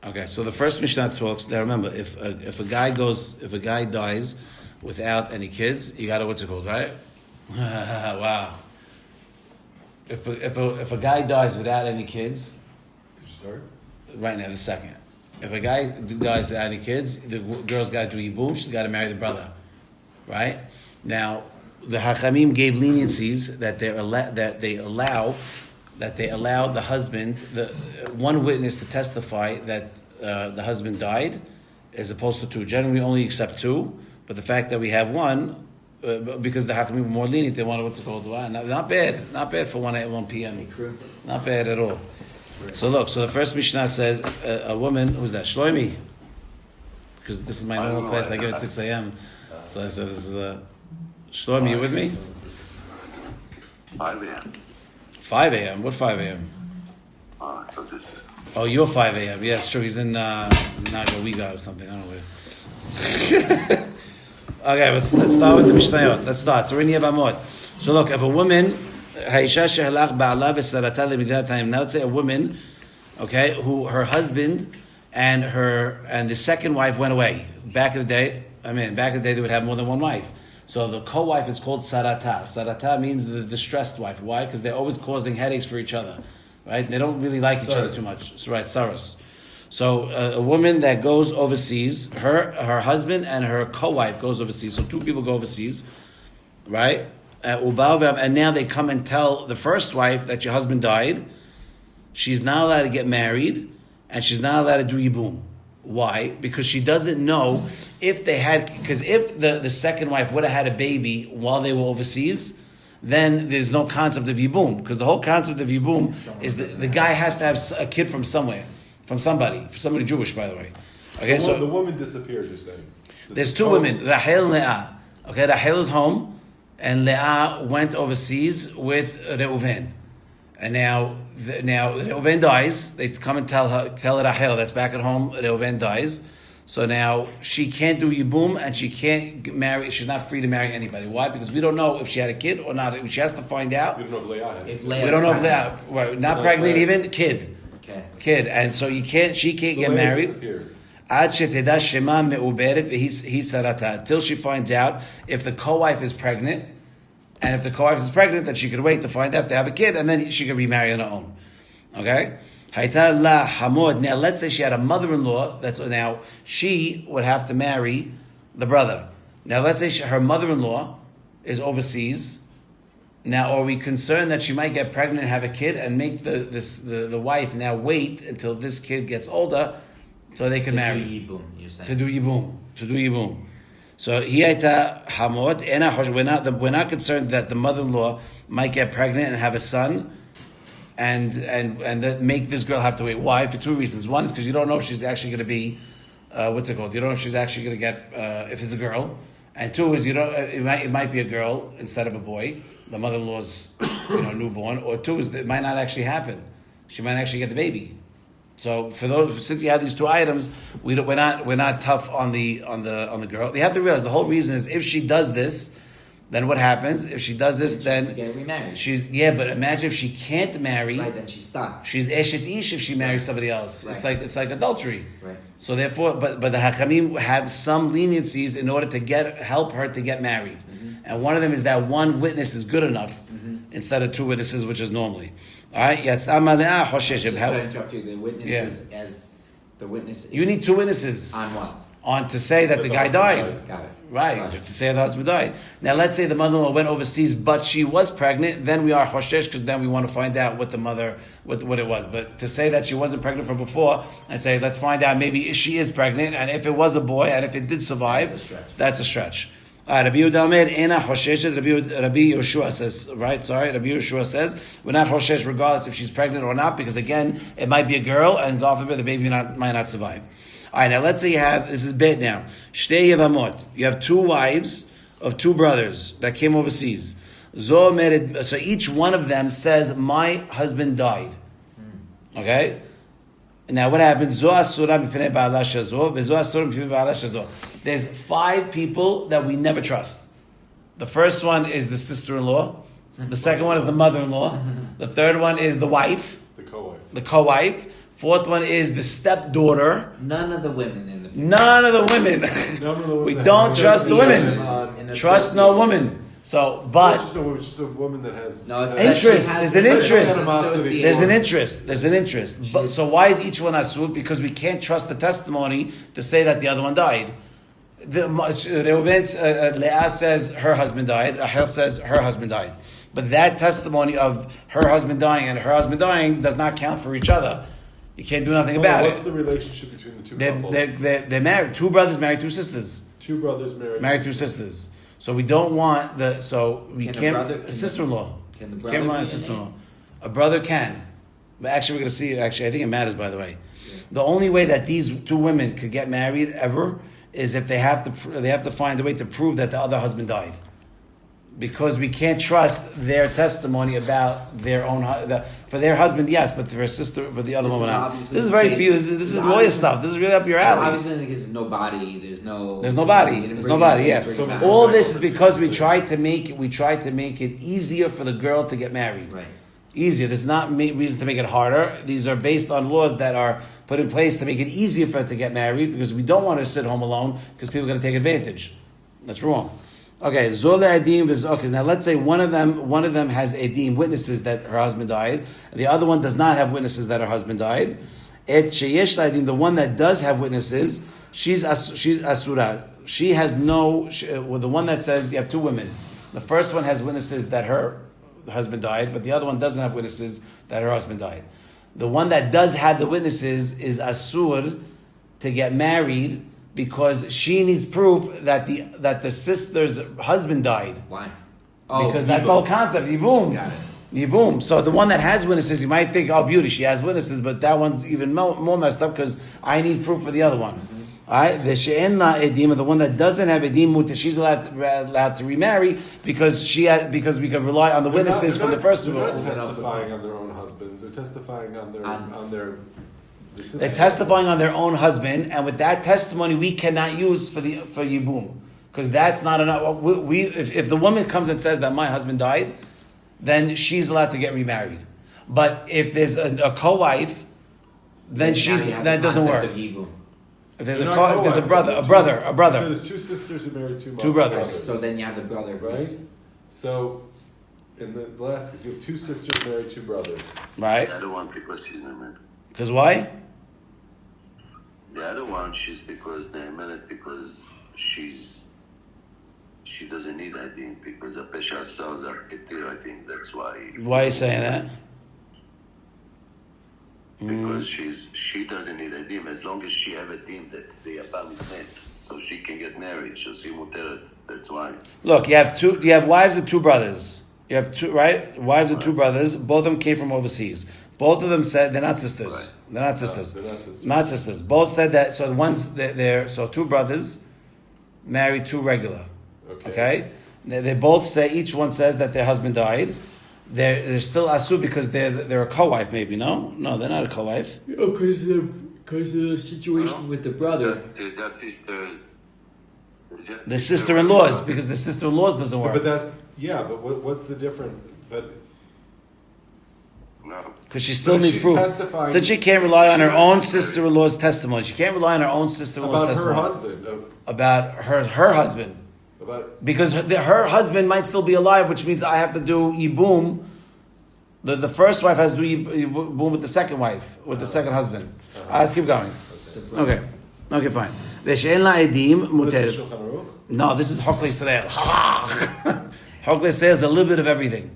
Okay, so the first Mishnah talks. Now remember, if a guy dies without any kids, you got to what's it called, right? Wow. If a guy dies without any kids, right now the second. If a guy dies without any kids, the girl's got to do yibum. She's got to marry the brother, right? Now the Hachamim gave leniencies that they allow the husband, one witness to testify that the husband died, as opposed to two. Generally, we only accept two, but the fact that we have one, because the Hachamim were more lenient, they wanted what's called not bad for 1 p.m. Not bad at all. So look, the first Mishnah says a woman, who's that? Shloimi, because this is my normal class. I get at 6 a.m. So I said, "This is Shloimi, you with me?" 5 a.m. 5 a.m. What 5 a.m.? Oh, you're 5 a.m. Yes, sure. He's in Nagawiga or something. I don't know where. Okay, let's start with the Mishnayot. Let's start. So we're in Yevamot. So look, if a woman, now let's say a woman, okay, who her husband and the second wife went away. Back in the day, they would have more than one wife. So the co-wife is called sarata. Sarata means the distressed wife. Why? Because they're always causing headaches for each other, right? They don't really like each other too much. So, right, saras. So a woman that goes overseas, her husband and her co-wife goes overseas. So two people go overseas, right? And now they come and tell the first wife that your husband died. She's not allowed to get married, and she's not allowed to do yibum. Why? Because she doesn't know if the second wife would have had a baby while they were overseas, then there's no concept of yibum. Because the whole concept of yibum is that the guy has to have a kid from somewhere, from somebody Jewish, by the way. Okay, so the woman disappears. You're saying there's two women, Rahel and Leah. Okay, Rahel is home, and Leah went overseas with Reuven. And now Reuven dies. They come and tell Rahel that's back at home. Reuven dies, so now she can't do yibum and she can't marry. She's not free to marry anybody. Why? Because we don't know if she had a kid or not. She has to find out. We don't know if Leah had it. We don't know if Leah, right, not pregnant even, kid. Okay. Kid, and so she can't get married. Till she finds out if the co-wife is pregnant. And if the co-wife is pregnant, then she could wait to find out if they have a kid, and then she could remarry on her own. Okay? Now, let's say she had a mother-in-law. Now she would have to marry the brother. Now, let's say her mother-in-law is overseas. Now, are we concerned that she might get pregnant and have a kid, and make the wife now wait until this kid gets older so they can marry? To do yibum. So hiyaita hamod. We're not concerned that the mother-in-law might get pregnant and have a son, and that make this girl have to wait. Why? For two reasons. One is because you don't know if she's actually going to be what's it called? You don't know if she's actually going to get if it's a girl. And two is it might be a girl instead of a boy. The mother-in-law's newborn. Or two is it might not actually happen. She might actually get the baby. So since you have these two items, we're not tough on the girl. You have to realize the whole reason is if she does this, then what happens? If she does this, then get remarried. But imagine if she can't marry. Right, then she's stuck. She's eshet ish if she marries somebody else. Right. It's like adultery. Right. So therefore, but the Hachamim have some leniencies in order to help her to get married, and one of them is that one witness is good enough instead of two witnesses, which is normally. All right, Just to interrupt you, the witnesses as the witness. You need two witnesses on what? On to say that the guy died. Got it. Right, to say the husband died. Now, let's say the mother-in-law went overseas, but she was pregnant. Then we are hoshesh because then we want to find out what what it was. But to say that she wasn't pregnant from before and say let's find out maybe she is pregnant, and if it was a boy and if it did survive, that's a stretch. Rabbi Yehuda Omer, Ena Hosheshet. Rabbi Yoshua says, right? Sorry, Rabbi Yoshua says we're not Hoshesh regardless if she's pregnant or not, because again, it might be a girl, and God forbid the baby might not survive. All right, now let's say this is bad now. Shtei Yevamot. You have two wives of two brothers that came overseas. So each one of them says, "My husband died." Okay. Now what happens? There's 5 people that we never trust. The first one is the sister-in-law. The second one is the mother-in-law. The third one is the wife. The co-wife. The co-wife. Fourth one is the stepdaughter. None of the women in the picture. None of the women. We don't trust the women. Trust no woman. So, but It's just a woman that has interest. There's an interest. animosity. There's an interest. There's an interest. But, so why is each one asur? Because we can't trust the testimony to say that the other one died. Leah says her husband died. Rachel says her husband died. But that testimony of her husband dying and her husband dying does not count for each other. You can't do nothing about What's it. the relationship between the two couples? They're married. Two brothers married two sisters. Two brothers married. Married two sisters. So we don't want the. So we can't. A sister-in-law. Can the Can't brother rely on a be in sister-in-law. A brother can. But actually, we're going to see. Actually, I think it matters. By the way, the only way that these two women could get married ever is if they have to find a way to prove that the other husband died. Because we can't trust their testimony about their own for their husband, yes, but for their sister, for the other woman, this is very few. This is lawyer stuff. This is really up your alley. Obviously, because there's no body. There's nobody. There's nobody. Yeah. So All this is because we tried to make it easier for the girl to get married. Right. Easier. There's not reason to make it harder. These are based on laws that are put in place to make it easier for her to get married because we don't want her to sit home alone because people are going to take advantage. That's wrong. Okay, Zola Edim is okay. Now let's say one of them has Edim, witnesses that her husband died, and the other one does not have witnesses that her husband died. Et sheyesh Edim, the one that does have witnesses, she's asura. She has no. The one that says you have two women. The first one has witnesses that her husband died, but the other one doesn't have witnesses that her husband died. The one that does have the witnesses is asur to get married. Because she needs proof that the sister's husband died. Why? Because that's the whole concept. Yibum. Got it. Yibum. So the one that has witnesses, you might think, oh, beauty, she has witnesses, but that one's even more messed up because I need proof for the other one. All right, the she'enna edim, the one that doesn't have edim, she's allowed to remarry because we can rely on the witnesses from the first one. They're not testifying on their own husbands. They're testifying on their. They're testifying on their own husband, and with that testimony, we cannot use for yibum because that's not enough. If the woman comes and says that my husband died, then she's allowed to get remarried. But if there's a co-wife, then that doesn't work. If there's a brother. So there's two sisters who married two brothers. So then you have the brother, right? So in the last case, you have two sisters married two brothers. Right. The other one because she's not married. Because why? The other one, she's because they married because she doesn't need ID because the pesha cells are ketir. I think that's why. Why are you saying that? Because she doesn't need ID as long as she have a team that the Abam is made, so she can get married. So she muteret. That's why. Look, you have wives of two brothers. You have two, right? Wives of two brothers. Both of them came from overseas. Both of them said they're not sisters. Right. They're not sisters. No, they're not sisters. Not sisters. Both said that. So so two brothers married two regular. Okay. They both say each one says that their husband died. They're still asu because they're a co-wife. Maybe no, they're not a co-wife. Because the situation with the brother. Just sisters. The sister-in-laws because the sister-in-laws doesn't work. But what's the difference? But No. Because she still needs she's proof. testifying- Since she can't rely on her own sister-in-law's testimony. She can't rely on her own sister-in-law's about her testimony. husband. About her husband. Because her husband might still be alive, which means I have to do yibum. The first wife has to do yibum with the second wife, with the second husband. Let's keep going. Okay, fine. V'she'en la'edim muteret. No, this is Hokle Yisrael. Hokle Yisrael is a little bit of everything.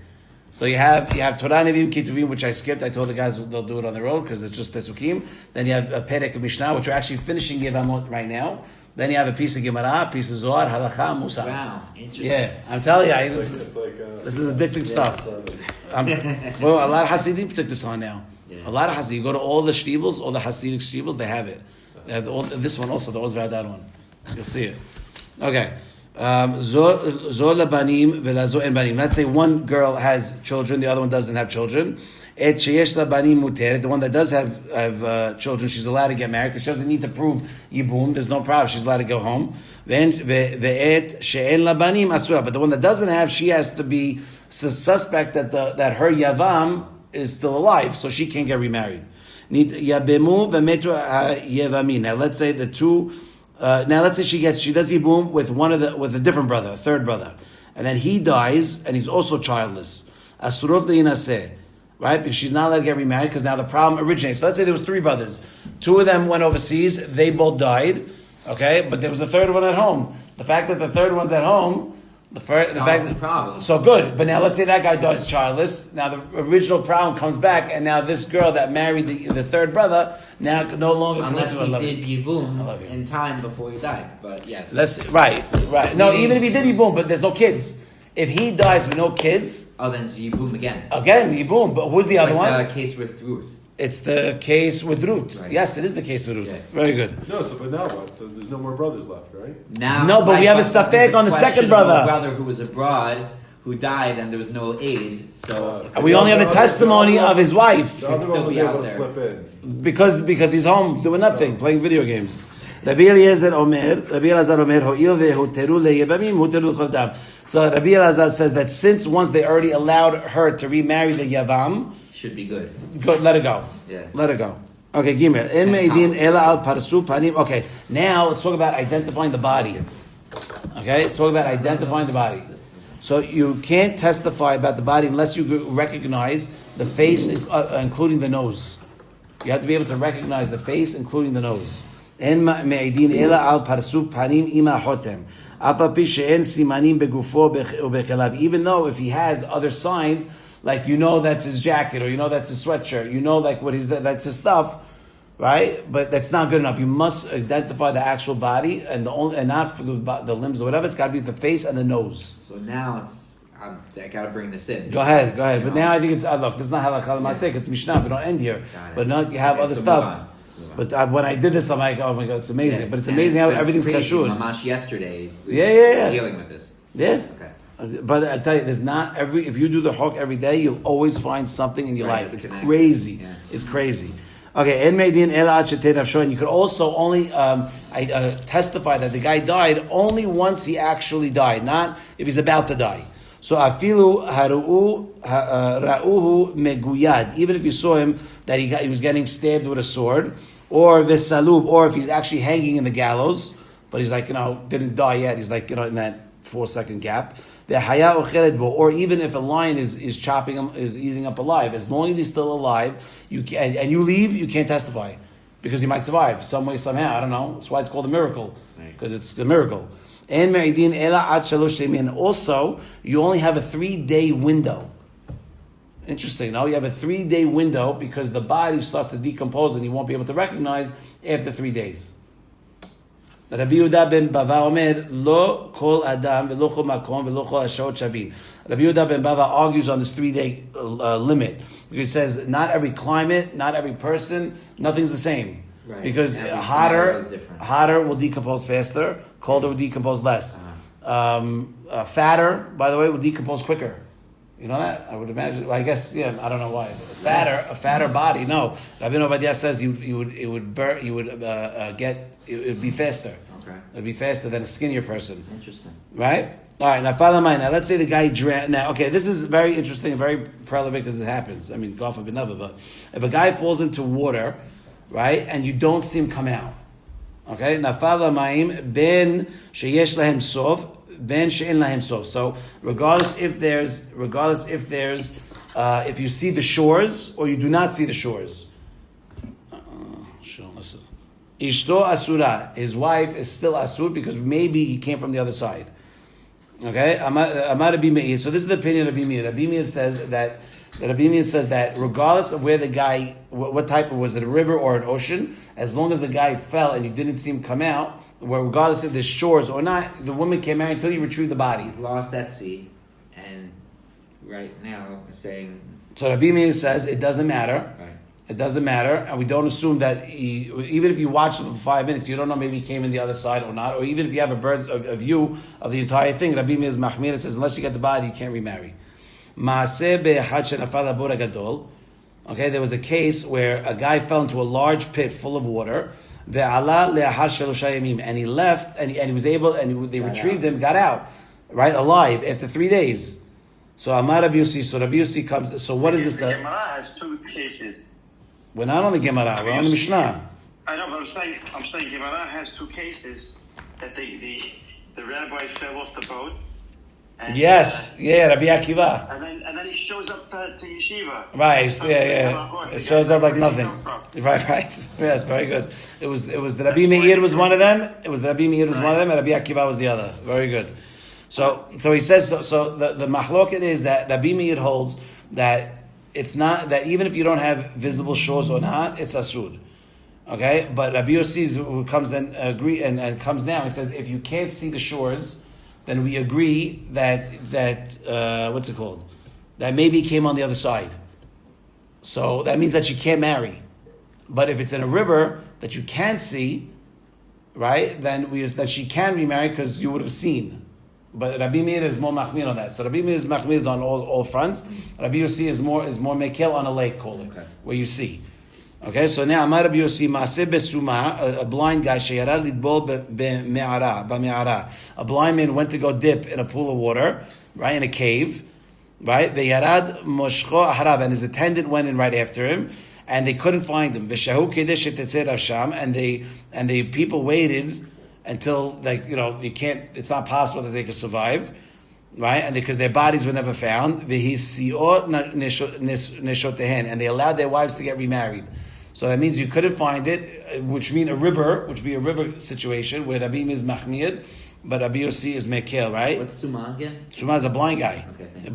So you have Torah Nevi'im Ketuvim, which I skipped. I told the guys they'll do it on their own because it's just Pesukim. Then you have a Perek of Mishnah, which we're actually finishing Yevamot right now. Then you have a piece of Gemara, a piece of Zohar, Halacha, Musa. Wow, interesting. Yeah, I'm telling you, this is addicting stuff. Well, a lot of Hasidim took this on now. Yeah. A lot of Hasidim. You go to all the shtibels, all the Hasidic shtibels, they have it. They have this one also, the Ozvadan one. You'll see it. Okay. Zola banim velazo en banim. Let's say one girl has children, the other one doesn't have children. Et sheyesh la banim muteret. The one that does have children, she's allowed to get married because she doesn't need to prove yibum. There's no problem. She's allowed to go home. Ve'et she'en la banim asura. But the one that doesn't have, she has to be suspect that her yavam is still alive, so she can't get remarried. Yabemu v'metru yevami. Now let's say the two. Now let's say she does yibum with a different brother, a third brother, and then he dies and he's also childless. Asurot le'inaseh, right? Because she's not allowed to get remarried because now the problem originates. So let's say there was three brothers. Two of them went overseas. They both died. Okay, but there was a third one at home. The fact that the third one's at home. The problem. So good, but now let's say that guy dies childless. Now the original problem comes back, and now this girl that married the third brother now no longer unless he did yibum in time before he died. But yes, right. No, even if he did yibum, but there's no kids. If he dies with no kids, then it's yibum again. Again yibum, but who's the other one? The case with Ruth. It's the case with Ruth. Right. Yes, it is the case with Ruth. Yeah. Very good. No, but now what? So there's no more brothers left, right? Now, no, but we have a safek on the second brother. A brother who was abroad, who died, and there was no aid. So we only have the testimony of his wife. The other one was able to slip in. Because he's home doing nothing, playing video games. Rabbi Elazar Omer, so Rabbi Elazar says that since once they already allowed her to remarry the Yavam, should be good. Let it go. Yeah. Let it go. Okay, Gimel. Okay, now let's talk about identifying the body. Okay, talk about identifying the body. So you can't testify about the body unless you recognize the face, including the nose. You have to be able to recognize the face, including the nose. Even though if he has other signs, like that's his jacket, or that's his sweatshirt, like that's his stuff, right? But that's not good enough. You must identify the actual body and not for the limbs or whatever. It's got to be the face and the nose. So now I got to bring this in. Go ahead. But now I think it's look. This is not halakha l'masek. It's mishnah. We don't end here. But now you have other stuff. But when I did this, I'm like, oh my god, it's amazing. Yeah. But it's amazing how everything's kashrut. Mamash yesterday. Yeah. Dealing with this. Yeah. Okay. But I tell you, there's not if you do the hok every day, you'll always find something in your life. It's crazy. Yeah. It's crazy. Okay, and you could also only testify that the guy died only once he actually died, not if he's about to die. So afilu ra'uhu meguyad, even if you saw him that he was getting stabbed with a sword, or v'salub, or if he's actually hanging in the gallows, but he's didn't die yet. He's in that 4-second gap. Or even if a lion is chopping him, is eating up alive, as long as he's still alive, you can, and you leave, you can't testify because he might survive some way, somehow. I don't know. That's why it's called a miracle, because it's a miracle. And also, you only have a 3-day window. Interesting. Now you have a 3-day window because the body starts to decompose and you won't be able to recognize after 3 days. Rabbi Yehuda ben Bava Omer, lo kol adam v'lo kol makom v'lo kol hashot shavin. Rabbi Yehuda ben Bava argues on this 3-day limit because he says not every climate, not every person, nothing's the same. Right. Because hotter will decompose faster, colder will decompose less. Fatter, by the way, will decompose quicker. You know that? I would imagine. Well, I guess, I don't know why. A fatter body. No, Rabbi Ovadia says it would be faster. Okay, it would be faster than a skinnier person. Interesting. Right? All right. Now, follow mine. Now, let's say the guy drowned. Now, okay, this is very interesting and very prolific because it happens. I mean, God forbid never. But if a guy falls into water, right, and you don't see him come out, okay. Now, follow mine. Ben sheyesh lahem sov. Ben she'en lahem sof. So regardless if you see the shores or you do not see the shores. Ishto asura, his wife is still asur because maybe he came from the other side. Okay, Amar Rabbi Meir. So this is the opinion of Rabbi Meir. Rabbi Meir says that regardless of where the guy, what type of was it, a river or an ocean, as long as the guy fell and you didn't see him come out, where regardless if there's shores or not, the woman came out until you retrieve the body. He's lost at sea, and right now saying. So Rabbi Meir says it doesn't matter. Right. It doesn't matter, and we don't assume that even if you watch him for 5 minutes, you don't know maybe he came in the other side or not, or even if you have a bird's view of the entire thing. Rabbi Meir is machmir. It says unless you get the body, you can't remarry. Okay, there was a case where a guy fell into a large pit full of water. And he left, and he was able, and they retrieved him, got out, right, alive after 3 days. So Amar Rabbi Yossi, Rabbi Yossi comes. So what is this? The Gemara has 2 cases. We're not on the Gemara. We're on the Mishnah. I know, but I'm saying Gemara has two cases that the rabbi fell off the boat. And, Yes, Rabbi Akiva. And then he shows up to yeshiva. Right, It shows up like nothing. Right. Yes, very good. It was the Rabbi Meir was one of them. It was the Rabbi Meir was one of them, and Rabbi Akiva was the other. Very good. So he says. So the machloket is that Rabbi Meir holds that it's not that even if you don't have visible shores or not, it's asud. Okay, but Rabbi Yossi who comes and agree and comes down and says if you can't see the shores, then we agree that what's it called? That maybe he came on the other side. So that means that you can't marry. But if it's in a river that you can see, right, then that she can remarry because you would have seen. But Rabbi Meir is more machmir on that. So Rabbi Meir is machmir on all fronts. Rabbi Yossi is more mekel on a lake, call it, where you see. Okay, so now Amar Rabbi Yossi Maaseh Besuma, a blind guy sheyarad lidbol b'me'ara. A blind man went to go dip in a pool of water, right, in a cave, right? V'yarad moshcho aharav, and his attendant went in right after him, and they couldn't find him. V'shahu kedesh tetzeh Rav Sham, and the people waited until you can't. It's not possible that they could survive. Right, and because their bodies were never found, and they allowed their wives to get remarried. So that means you couldn't find it, which means would be a river situation where Rabbi is machmir, but Rabbi Yossi is mekel, right? What's Suma again? Suma is a blind guy. Okay, A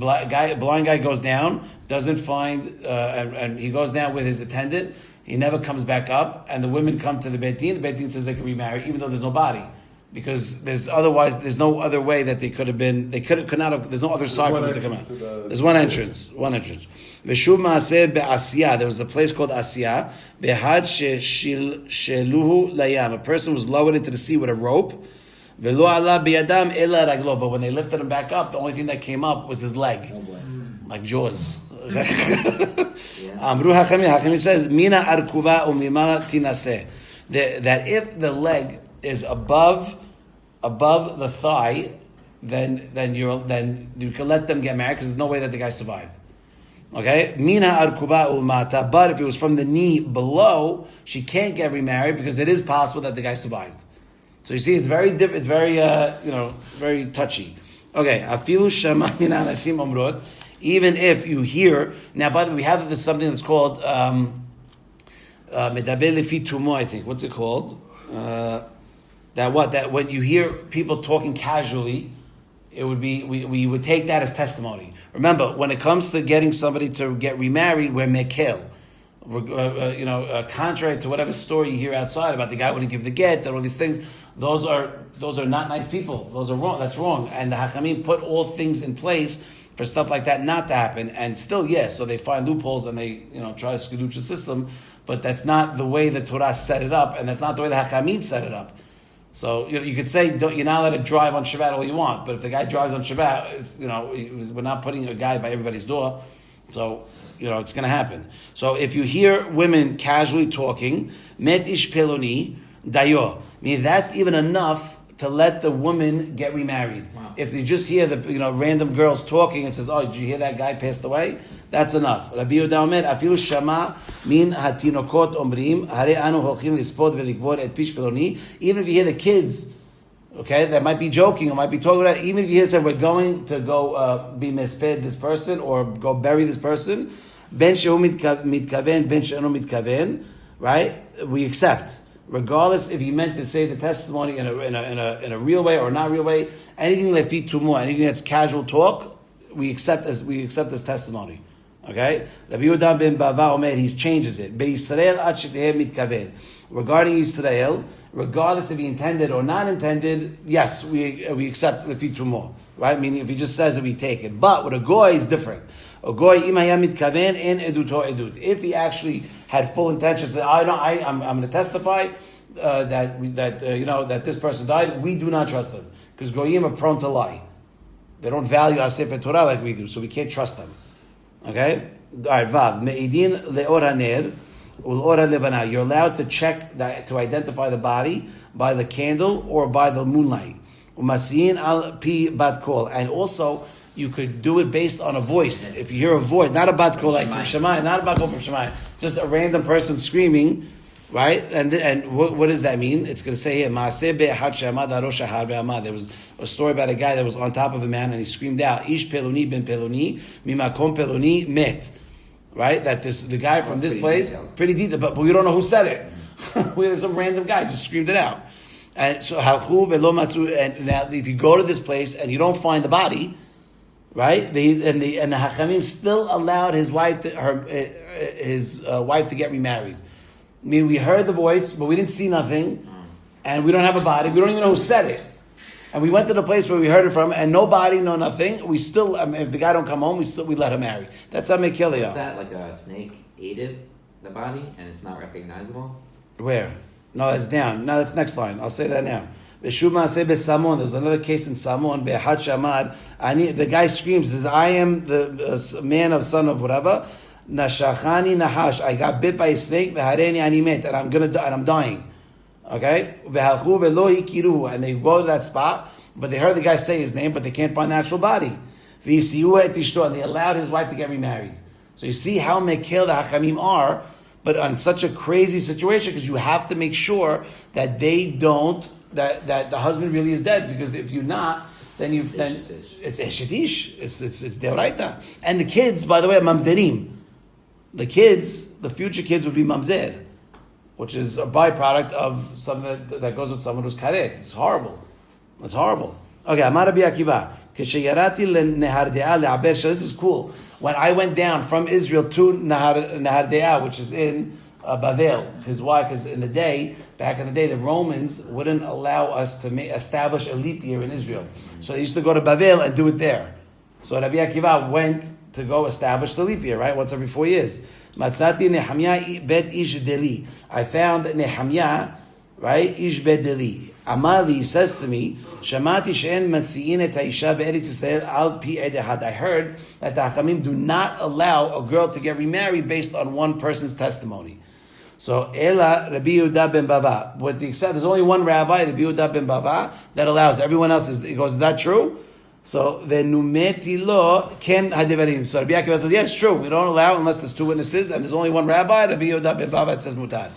blind guy goes down, doesn't find, and he goes down with his attendant. He never comes back up, and the women come to the Beit Din. The Beit Din says they can remarry, even though there's no body. Because there's no other way that they could have been. They could not have. There's no other side for them to come out. There's one entrance. V'shuv maaseh be'asiyah. There was a place called Asiyah. Behad sheluhu layam. A person was lowered into the sea with a rope. V'lo ala biyadam ela raglo. But when they lifted him back up, the only thing that came up was his leg, like Jaws. Amru Hachami says mina arkuva umimala tinaseh. That if the leg is above the thigh, then you can let them get married because there's no way that the guy survived. Okay, mina arkuba ulmata. But if it was from the knee below, she can't get remarried because it is possible that the guy survived. So you see, it's very different. It's very very touchy. Okay, afilu shema min anashim omrot. Even if you hear now, by the way, we have this something that's called medaber lefi tumo. I think what's it called? That when you hear people talking casually, it would be we would take that as testimony. Remember, when it comes to getting somebody to get remarried, we're mekel. Contrary to whatever story you hear outside about the guy wouldn't give the get, and all these things, those are not nice people. Those are wrong. That's wrong. And the Hachamim put all things in place for stuff like that not to happen. And still, yes, so they find loopholes and they try to skeduch the system. But that's not the way the Torah set it up, and that's not the way the Hachamim set it up. So you could say you're not allowed to drive on Shabbat all you want, but if the guy drives on Shabbat, we're not putting a guy by everybody's door, so it's going to happen. So if you hear women casually talking, met ish peloni dayo, meaning that's even enough to let the woman get remarried. Wow. If you just hear the random girls talking and says, "Oh, did you hear that guy passed away?" That's enough. Rabbi Yehuda Omer, afilu shama min hatinokot omrim, hare anu holchim lispod velikbor et pish peloni. Even if you hear the kids, okay, that might be joking or might be talking about, even if you hear say we're going to go be misped this person or go bury this person, ben shehu mitkaven, ben she'enu mitkaven, right? We accept. Regardless if he meant to say the testimony in a real way or not real way, anything lefi tumo, anything that's casual talk, we accept as testimony. Okay, Rabbi Yehuda ben Bava Omer, he changes it. BeYisrael ad sheteh mitkaven. Regarding Israel, regardless if he intended or not intended, yes, we accept lefi tumo. Right, meaning if he just says it, we take it. But with a goy is different. A goy im haya mitkaven en eduto edut. If he actually had full intention, said, I'm going to testify that this person died. We do not trust them because goyim are prone to lie. They don't value our Sefer Torah like we do, so we can't trust them. Okay, all right. Vav meidin leor haner ulora levana. You're allowed to check to identify the body by the candle or by the moonlight. Umasiin al pi bat kol, and also you could do it based on a voice. If you hear a voice, not a bat kol like from Shemai, not a bat kol from Shemai, just a random person screaming, right? And what does that mean? It's going to say here, Maaseh be'echad she'amad harosh hahar ve'amad. There was a story about a guy that was on top of a man and he screamed out, Ish peloni ben peloni, mimakom peloni met. Right? That the guy from this place, pretty detailed, but we don't know who said it. There's some random guy just screamed it out. And so halchu ve'lo matzu. And now, if you go to this place and you don't find the body, right? The Hachamim still allowed his wife to get remarried. I mean, we heard the voice, but we didn't see nothing, and we don't have a body. We don't even know who said it. And we went to the place where we heard it from, and no body, no nothing. We still, if the guy don't come home, we let her marry. That's how Mekilia. Is that like a snake ate the body, and it's not recognizable? Where? No, that's down. No, that's next line. I'll say that now. There's another case in Samon. The guy screams, says, I am the man of son of whatever. Nashachani nahash. I got bit by a snake. And I'm dying. Okay? And they go to that spot, but they heard the guy say his name, but they can't find the actual body. And they allowed his wife to get remarried. So you see how mekel the Hachamim are, but on such a crazy situation, because you have to make sure that they don't, that the husband really is dead, because if you're not, then it's eshetish, it's deoraita. And the kids, by the way, are mamzerim. The future kids would be mamzer, which is a byproduct of something that goes with someone who's karet. It's horrible. Okay, Amar Rabbi Akiva. This is cool. When I went down from Israel to Nahar De'ah, which is in Bavel, his wife, because back in the day, the Romans wouldn't allow us to establish a leap year in Israel. So they used to go to Bavel and do it there. So Rabbi Akiva went to go establish the leap year, right? Once every 4 years. Matzati Nehemiah bet ish deli. I found Nehemiah, right? Ish bet deli. Amali says to me, Shamati she'en matziin et ha'isha be'eretz Yisrael al pi ed echad. I heard that the Hachamim do not allow a girl to get remarried based on one person's testimony. So Ela Rabbi Yehuda ben Bava. With the exception, there's only one rabbi, Rabbi Yehuda ben Bava, that allows. Everyone else he goes, is that true? So the numeti lo ken hadevarim. So Rabbi Akiva says, yeah, it's true. We don't allow unless there's two witnesses, and there's only one rabbi. Rabbi Yehuda ben Bava, it says mutar.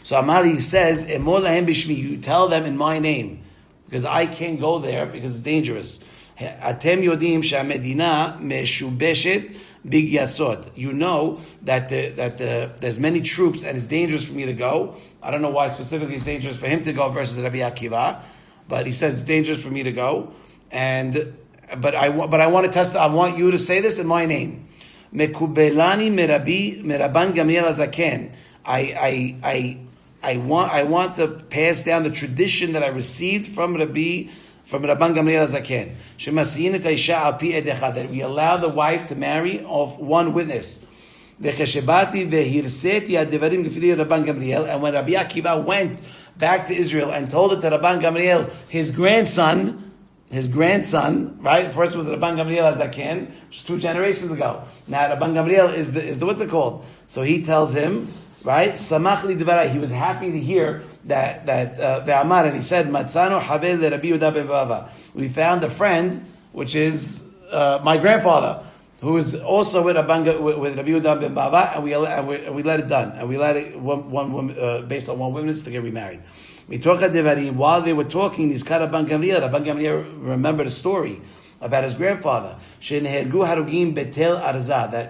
So Amali says, Emor lahem b'shmi. You tell them in my name, because I can't go there because it's dangerous. Atem yodim she'amedina meshubeshet big yasot. You know that there's many troops and it's dangerous for me to go. I don't know why specifically it's dangerous for him to go versus Rabbi Akiva, but he says it's dangerous for me to go. But I want to test. I want you to say this in my name. Mekubelani meraban Gamliel Azaken. I want to pass down the tradition that I received from Rabban Gamliel Azaken. Shemasiyin et ha'isha al pi ed echad. That we allow the wife to marry of one witness. V'cheshebati v'hirseti ha'devarim gefili Rabban Gamliel. And when Rabbi Akiva went back to Israel and told it to Rabban Gamliel, his grandson, right? First was Rabban Gamliel Azaken, which was 2 generations ago. Now Rabban Gamliel is the what's it called? So he tells him, right? Samach li dvarai. He was happy to hear that Ve'amar, and he said, Matzano havel Rabbi Yehuda ben Bava. We found a friend, which is my grandfather, who is also with Rabbi Yehuda ben Bava, and we let it done, and we let it one based on one witness to get remarried. While they were talking, Rabban Gamliel remembered a story about his grandfather.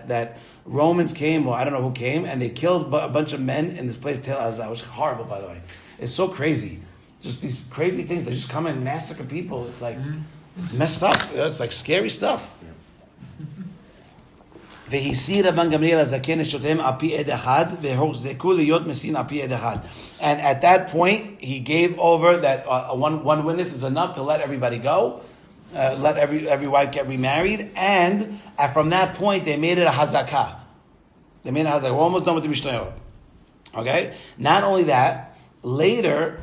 That Romans came, or I don't know who came, and they killed a bunch of men in this place, Tel Arzah, which is horrible, by the way. It's so crazy. Just these crazy things, they just come and massacre people. It's like, it's messed up. It's like scary stuff. And at that point, he gave over that one witness is enough to let everybody go, let every wife get remarried, and from that point, they made it a hazakah. We're almost done with the Mishnayot. Okay? Not only that, later,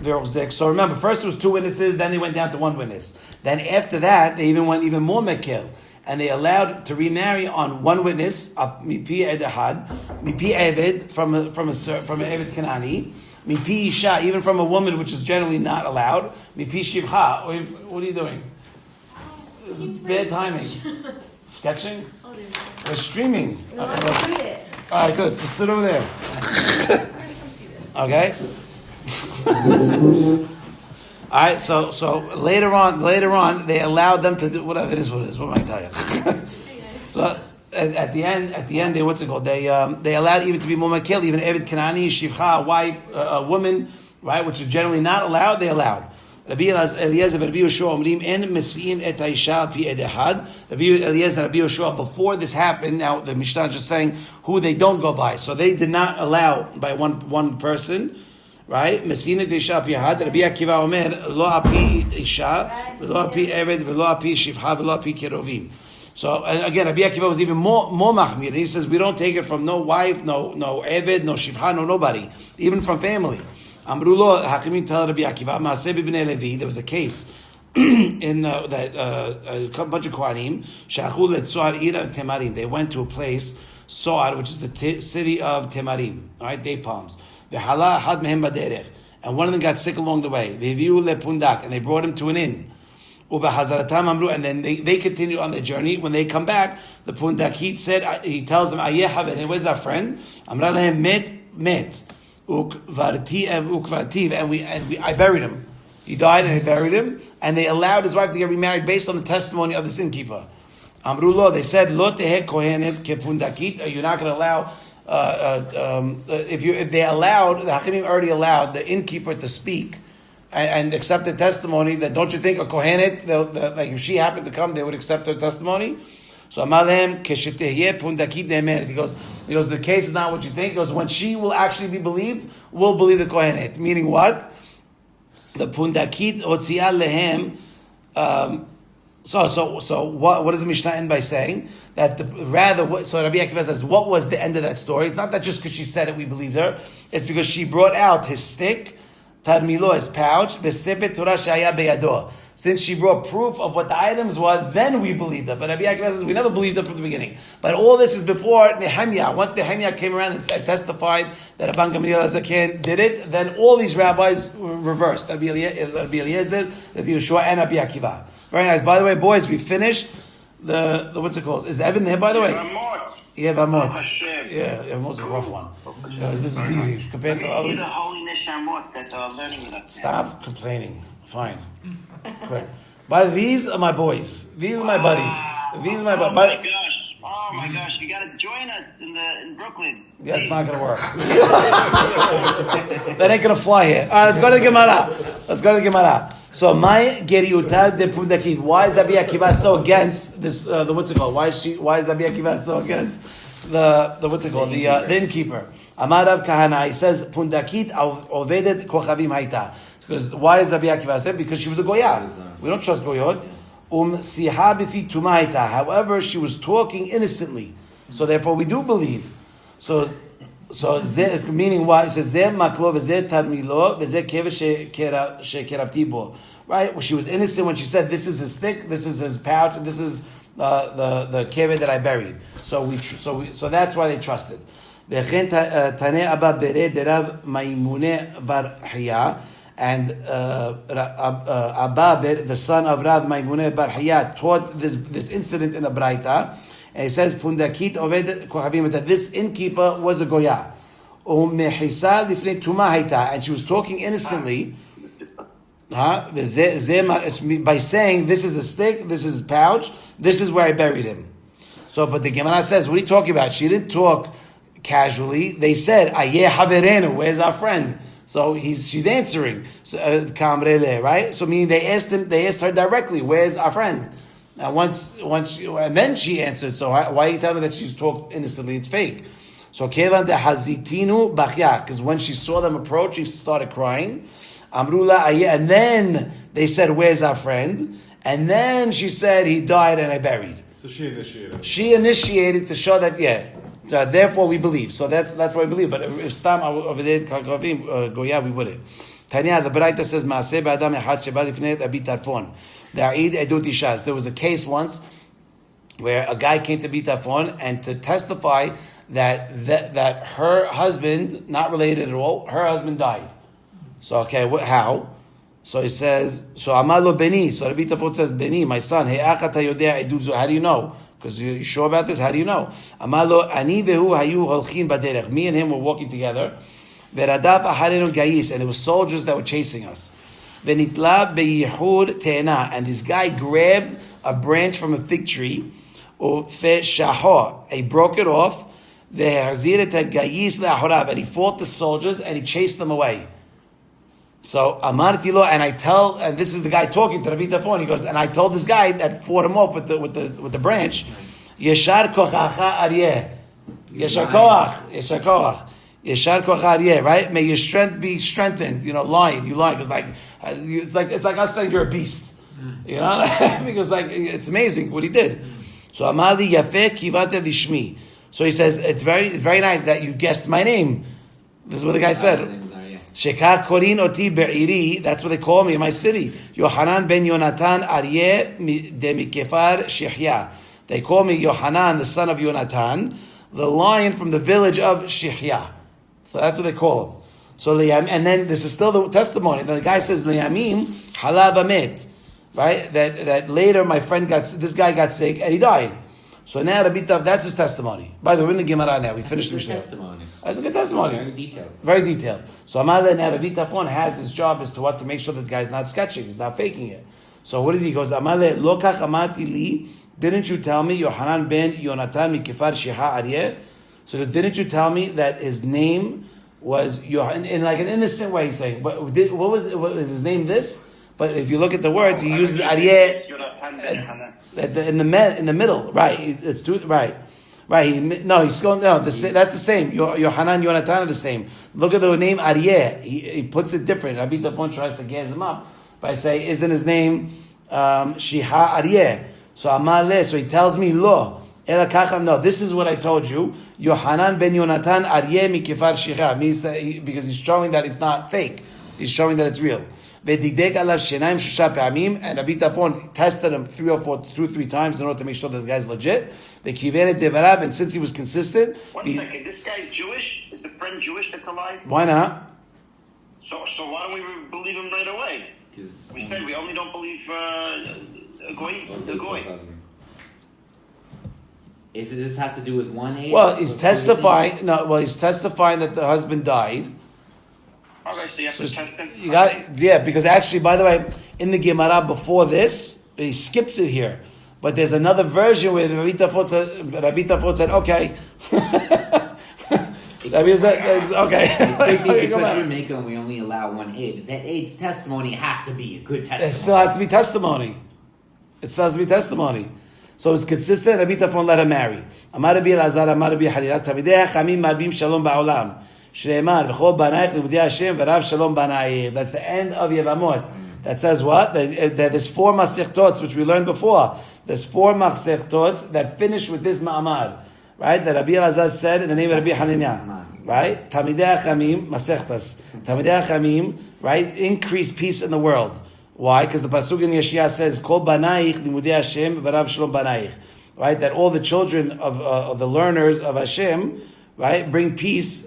so remember, first it was 2 witnesses, then they went down to 1 witness. Then after that, they even went even more mekil. And they allowed to remarry on 1 witness, mipi edahad, mipi eved from an eved Kanani, mipi isha, even from a woman, which is generally not allowed, mipi shivcha. What are you doing? This is bad timing. Sketching? Oh, there's We're streaming. no, I don't need it. All right, good. So sit over there. I'm gonna come see this. Okay. All right. So later on, they allowed them to do whatever it is. What it is? What am I telling you? Hey guys. So at the end, they what's it called? They allowed even to be momakil, even Eved Kanani, shivcha, a wife, a woman, right, which is generally not allowed. They allowed. Rabbi Eliezer and Rabbi Yoshua omrim en mesiim et haisha al pi ed echad. Rabbi Eliezer and Rabbi Yoshua, before this happened, now the Mishnah is just saying who they don't go by. So they did not allow by one person, right? Mesiim et haisha al pi echad. Rabbi Akiva omer lo al pi isha, lo al pi eved, lo al pi shivcha, lo al pi kerovim. So and again, Rabbi Akiva was even more machmir. He says we don't take it from no wife, no eved, no shivcha, no nobody, even from family. Amrulo Hakimin tell Rabbi Akiva Maaseh b'nei Levi. There was a case in that a bunch of Kohanim shachul letzoar ira Temarim. They went to a place Soar, which is the city of Temarim. All right, date palms. V'hala had mehem baderech, and one of them got sick along the way. V'viu lepundak, and they brought him to an inn. Ubahazaratam amru, and then they continue on their journey. When they come back, the pundakit said, he tells them, Ayeh haven, where's our friend? Amra lahem met. Ukvartiv, and I buried him. He died and I buried him, and they allowed his wife to get remarried based on the testimony of this innkeeper. Amrulo, they said, Lo tehek kohenet kepundakit. You're not going to allow. If they allowed, the Hakimim already allowed the innkeeper to speak and accept the testimony. That don't you think a kohenet, like if she happened to come, they would accept her testimony? So Amalem keshetehye pundakit ne'emet. He goes, the case is not what you think. He goes, when she will actually be believed, we'll believe the kohenet. Meaning what? The pundakit otzia lehem. So what does the Mishnah end by saying? That so Rabbi Akiva says, what was the end of that story? It's not that just because she said it, we believed her. It's because she brought out his stick, Tarmilo, his pouch, Besefet Torah Shaya Beyado. Since she brought proof of what the items were, then we believed her. But Rabbi Akiva says, we never believed her from the beginning. But all this is before Nehemiah. Once Nehemiah came around and testified that Rabban Gamliel Zaken did it, then all these rabbis reversed. Rabbi Eliezer, Rabbi Yoshua, and Rabbi Akiva. Very nice. By the way, boys, we finished the what's it called? Is Evan there, by the way? Yeah, Vamot. Yeah, Vamot's a rough one. This is easy compared to others. The holiness Shamot that are learning with us. Stop complaining. Fine. Quick. But these are my boys. These are my buddies. These are my buddies. Oh my gosh! You got to join us in Brooklyn. Yeah, it's not going to work. That ain't going to fly here. All right, let's go to the Gemara. So, my geriutaz de pundakit. Why is Rabbi Akiva so against this? The what's it called? Why is Rabbi Akiva so against the what's it called? The innkeeper. Amarav Kahana. He says pundakit ovedet kochavim haita. Because why is Rabbi Akiva said? Because she was a goya. We don't trust goyot. Siha bifi tumaita. However, she was talking innocently, so therefore we do believe. So meaning why? It says zeh maklo v'zeh tarmilo v'zeh kevesh shekeravti bo. Right? Well, she was innocent when she said, "This is his stick, this is his pouch, and this is the kever that I buried." So that's why they trusted. V'chen taneh abba bere derav maimune bar hiya. And Abba, the son of Rav Maimuneh Bar Hayat, taught this incident in a Braita. And he says, Pundakit Oved Kohabim, that this innkeeper was a Goya. And she was talking innocently. By saying, this is a stick, this is a pouch, this is where I buried him. So, but the Gemara says, what are you talking about? She didn't talk casually. They said, Ayeh Haverenu, where's our friend? So she's answering, right? So meaning they asked her directly, "Where's our friend?" And and then she answered. So why are you telling me that she's talked innocently? It's fake. So kevan de hazitinu bachya, because when she saw them approach, she started crying. Amrula ayeh, and then they said, "Where's our friend?" And then she said, "He died and I buried." So she initiated. She initiated to show that therefore we believe. So that's why we believe. But if Stam over there Goya, we wouldn't. Tanya, the Baraita says Maaseh b'adam echad sheba lifnei Rabbi Tarfon. Da'id edut ishas. There was a case once where a guy came to Rabbi Tarfon and to testify that her husband, not related at all, her husband died. So how? So he says, so Amar lo Beni. So Rabbi Tafot says, Beni, my son, He'achat hayodea edut zo. How do you know? Because you're sure about this? How do you know? Amar lo ani vehu hayu holchin baderech. Me and him were walking together. Ve'radav aharenu gayis. And there were soldiers that were chasing us. Ve'nitla be'yihud te'ena. And this guy grabbed a branch from a fig tree. He broke it off. And he fought the soldiers and he chased them away. So Amarti lo, and this is the guy talking to Rabbi Tafon. He goes, and I told this guy that fought him off with the branch, Yeshar kochacha aryeh, Yeshar koach, aryeh, right? May your strength be strengthened. Lion, you lion, because it's like us saying you're a beast. Because it's amazing what he did. So Amali yafeh kivate lishmi. So he says it's very nice that you guessed my name. This is what the guy said. Shekar korin oti be'iri. That's what they call me in my city. Yohanan ben Yonatan Aryeh de Mikefar Shihya. They call me Yohanan, the son of Yonatan, the lion from the village of Shihya. So that's what they call him. So and then this is still the testimony. Then the guy says Liyamim Halav Amet. Right? That later this guy got sick and he died. So now Rabbi Tav, that's his testimony. By the way, we're in the Gemara now. We finished the testimony. That's a good testimony. Very detailed. Very detailed. So Amalek now Rabbi Tafon has his job as to what to make sure that the guy's not sketching, he's not faking it. So what is he? He goes, Amalek lokach amati li. Didn't you tell me Yohanan ben Yonatan mikifar Sheha Aryeh? So didn't you tell me that his name was Yohanan in like an innocent way? He's saying, what was his name? This. But if you look at the words, he uses Aryeh in the middle, right? It's right. He's going down. That's the same. Yohanan, Yonatan are the same. Look at the name Aryeh. He puts it different. Rabbi Tafon tries to gas him up by saying, "Isn't his name Shiha Aryeh?" So Amaleh. So he tells me, "Lo." No, this is what I told you. Yohanan ben Yonatan Aryeh mikifar Shiha means because he's showing that it's not fake. He's showing that it's real. And Rabbi Tafon tested him 3 times in order to make sure that the guy's legit. And since he was consistent... One second, this guy's Jewish? Is the friend Jewish that's alive? Why not? So why don't we believe him right away? We said we only don't believe the Goy. Does this have to do with one age? Well, he's testifying that the husband died. Okay, so you have to test him? Because actually, by the way, in the Gemara before this, he skips it here. But there's another version where Rabbi Tafot said, okay. That means okay. Because we're making, we only allow one aid. That aid's testimony has to be a good testimony. It still has to be testimony. So it's consistent. Rabbi Tafon let her marry. Amar Rabbi Elazar, Amar Rabbi Harirat, Tamidei Chamim Marbim Shalom Ba'olam. Shneimar v'chol banayich limudei Hashem v'rav shalom banayich. That's the end of Yevamot. That says what? That there's 4 masechtot which we learned before. There's 4 masechtot that finish with this ma'amad, right? That Rabbi Elazar said in the name of Rabbi Hananiah, right? Tamidei Chamim masechtas. Tamidei Chamim, right? Increase peace in the world. Why? Because the pasuk in Yeshaya says, "Kol banayich limudei Hashem v'rav shalom banayich," right? That all the children of the learners of Hashem, right, bring peace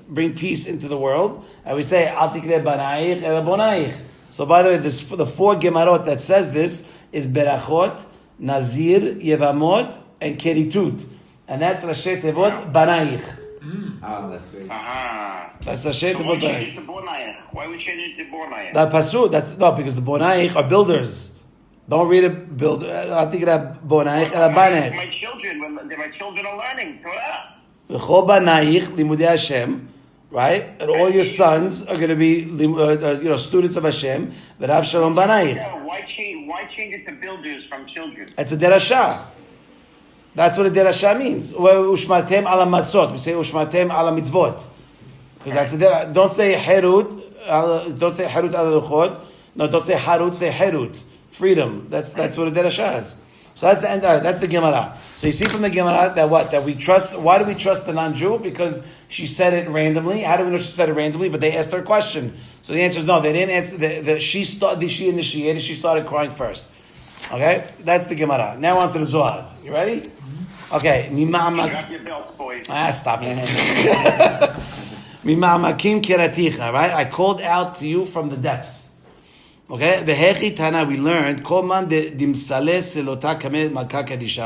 into the world, and we say Al tikre banayich ela bonayich. So by the way, the 4 gemarot that says this is Berachot, Nazir, Yevamot, and Keritut, and that's Rashi Tevot banayich. Oh, that's great. That's Rashi Tevot banayich. Why we change it to bonayich? That pasuk, because the bonayich are builders. Don't read it. Al tikre bonayich ela banayich. My children are learning Torah. V'chol banayich limudei Hashem, right? And all your sons are going to be, students of Hashem. V'rav shalom banayich. Why change it to builders from children? It's a derasha. That's what a derasha means. Ushmartem ala matzot. We say ushmartem ala mitzvot. Because that's a derasha. Don't say herut. Don't say herut ala luchot. No, don't say harut. Say herut. Freedom. That's what a derasha is. So that's the end. That's the Gemara. So you see from the Gemara that we trust. Why do we trust the non-Jew? Because she said it randomly. How do we know she said it randomly? But they asked her a question. So the answer is no. They didn't answer. She initiated. She started crying first. Okay, that's the Gemara. Now on to the Zohar. You ready? Okay. Strap your belts, boys. Stop it. Mima'amakim keraticha. Right. I called out to you from the depths. Okay, Vehechi Tana, we learned,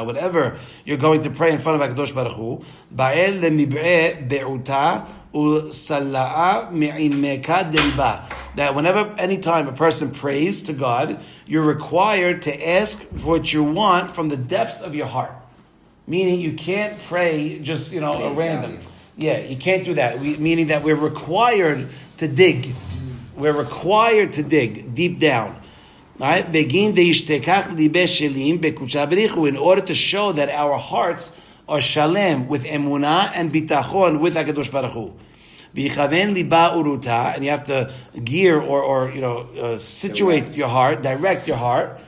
whenever you're going to pray in front of HaKadosh Baruch Hu, Ba'el lemib'e be'uta u'sala'a mi'imeka deriba. That whenever, anytime a person prays to God, you're required to ask for what you want from the depths of your heart. Meaning you can't pray just, a random. Yeah, you can't do that. Meaning that we're required to dig. We're required to dig deep down. Right? In order to show that our hearts are shalem with emunah and bitachon with HaKadosh Baruch Hu. And you have to gear or situate your heart, direct your heart,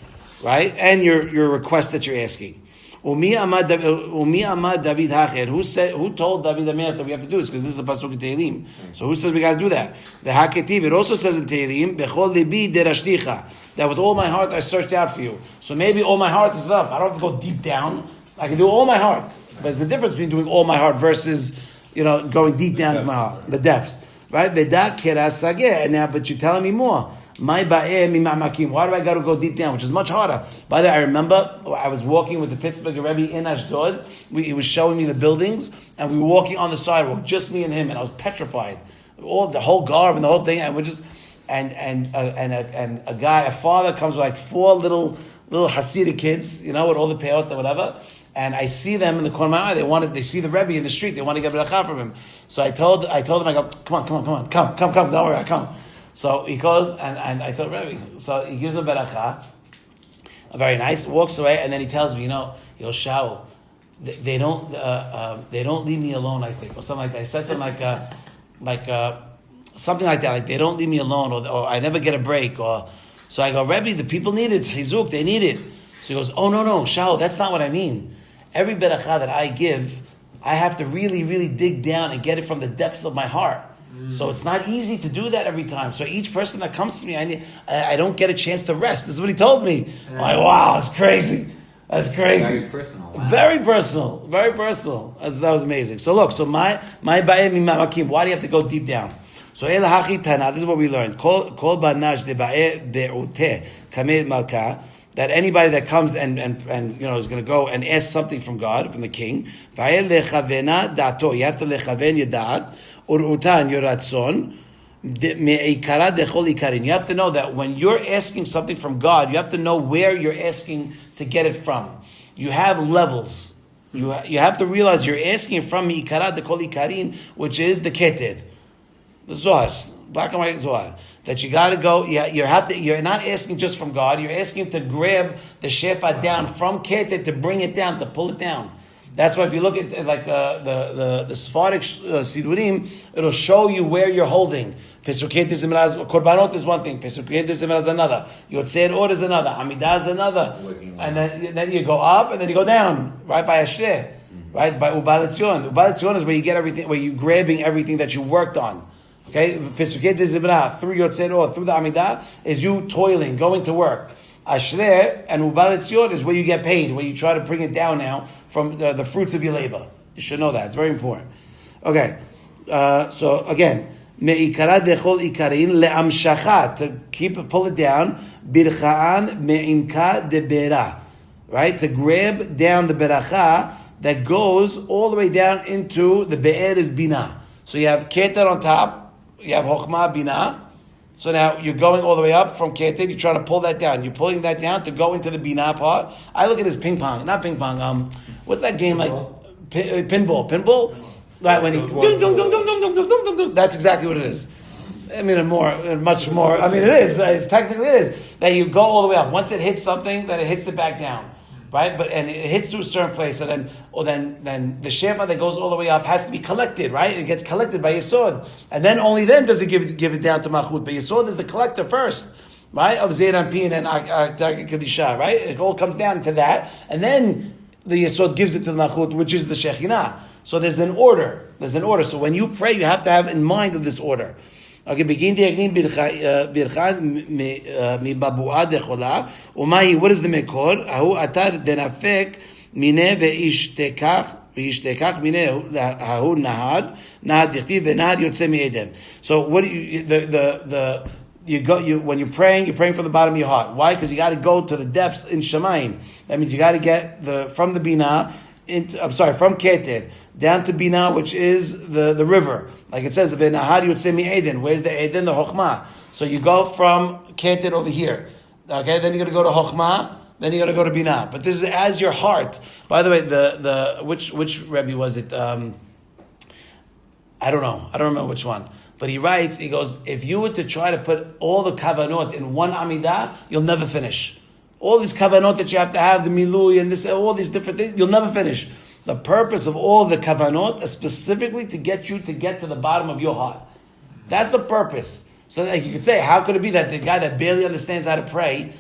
right? And your request that you're asking. Umi amad David Hacher. Who told David Amelech that we have to do this? Because this is a pasuk in Tehillim. So who says we got to do that? The Haketiv. It also says in Tehillim, Bechol libi derashticha, that with all my heart I searched out for you. So maybe all my heart is enough. I don't have to go deep down. I can do all my heart. But there's a difference between doing all my heart versus going deep down to my heart, the depths. Right? Vedak kerasageh. Now, but you're telling me more. Why do I got to go deep down, which is much harder? By the way, I remember I was walking with the Pittsburgh Rebbe in Ashdod. He was showing me the buildings, and we were walking on the sidewalk, just me and him, and I was petrified. The whole garb and the whole thing, and we're just and a father comes with like 4 little Hasidic kids, with all the peyot and whatever. And I see them in the corner of my eye. They see the Rebbe in the street. They want to get bracha from him. So I told them, I go, come on, come, don't worry, I come. So he goes, and I told Rebbe. So he gives him beracha, very nice, walks away, and then he tells me, Shaul, they don't leave me alone, I think, or something like that. He said something like something like that, like they don't leave me alone, or I never get a break, or so I go, Rebbe, the people need it, chizuk, they need it. So he goes, oh no, Shaul, that's not what I mean. Every beracha that I give, I have to really, really dig down and get it from the depths of my heart. So it's not easy to do that every time. So each person that comes to me, I don't get a chance to rest. This is what he told me. I'm like, wow, that's crazy. That's crazy. Very personal. Wow. Very personal. Very personal. That was amazing. So look, my ba'e mimamakim. Why do you have to go deep down? So el hachi tana. This is what we learned. Kol banash de ba'e be'ute kameh malka. That anybody that comes and is going to go and ask something from God, from the king, ba'e lechavena dato. You have to lechaven your da'at. Urutan yoratzon me'ikara dechol ikarin. You have to know that when you're asking something from God, you have to know where you're asking to get it from. You have levels. You have to realize you're asking from me'ikara dechol ikarin, which is the keter, the zohar, black and white zohar. That you got to go. You're not asking just from God. You're asking to grab the shefa down from keter to bring it down, to pull it down. That's why if you look at the Sephardic Sidurim, it'll show you where you're holding. Pesukei Zimraz, Korbanot is one thing. Pesukei Zimraz is another. Yotzei Or is another. Amidah is another. And then you go up and then you go down, right by Ashrei, right by Ubalatzion. Ubalatzion is where you get everything, where you're grabbing everything that you worked on. Okay, Pesukei Zimraz through Yotzei Or, through the Amidah is you toiling, going to work. Ashrei and Ubalatzion is where you get paid, where you try to bring it down now from the fruits of your labor. You should know that. It's very important. Okay. So again, me'ikara dechol ikarin le'amshacha, to pull it down, bircha'an me'imka debera, right? To grab down the beracha that goes all the way down into the be'er is bina. So you have keter on top, you have chokhmah, bina. So now you're going all the way up from keter, you're trying to pull that down. You're pulling that down to go into the bina part. I look at it as ping pong, not ping pong. What's that game like? Pinball. Right, when he that's exactly what it is. I mean, much more. I mean, it is. It's technically it is that you go all the way up. Once it hits something, then it hits it back down, right? And it hits to a certain place, and then the shefa that goes all the way up has to be collected, right? It gets collected by Yesod, and then only then does it give it down to Malchut. But Yesod is the collector first, right? Of Zeir Anpin and Kedisha, right? It all comes down to that, and then the Yesod gives it to the Malchut, which is the Shekhinah. So there's an order. So when you pray, you have to have in mind of this order. Okay, begin diagnim bircha mi babua dechola. Umahi, what is the mekor? Ahu atar denafek mine veishtekach mine ahu nahad dichtiv venahad yotze mi edem. So what do you, the when you're praying from the bottom of your heart. Why? Because you got to go to the depths in Shemayim. That means you got to get from the Binah from Keter down to Binah, which is the river. Like it says, "V'nahar yotzei Eden." Where's the Eden? The Chokhmah. So you go from Keter over here. Okay, then you're going to go to Chokhmah. Then you're going to go to Binah. But this is as your heart. By the way, which Rebbe was it? I don't know. I don't remember which one. But he writes, he goes, if you were to try to put all the kavanot in one amidah, you'll never finish. All these kavanot that you have to have, the milui and this, all these different things, you'll never finish. The purpose of all the kavanot is specifically to get to the bottom of your heart. That's the purpose. So like you could say, how could it be that the guy that barely understands how to pray,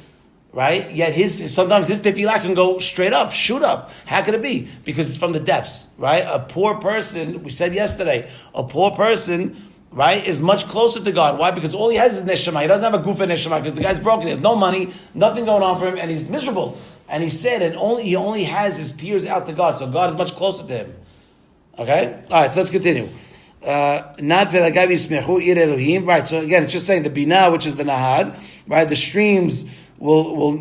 right? Yet sometimes his tefillah can go straight up, shoot up. How could it be? Because it's from the depths, right? A poor person, we said yesterday, a poor person, right, is much closer to God. Why? Because all he has is neshama. He doesn't have a gufa neshama because the guy's broken. He has no money, nothing going on for him, and he's miserable. And he said, he only has his tears out to God. So God is much closer to him. Okay? All right, so let's continue. Not pelagav yismechu ir Elohim. Right, so again, it's just saying the Binah, which is the Nahad, right? The streams will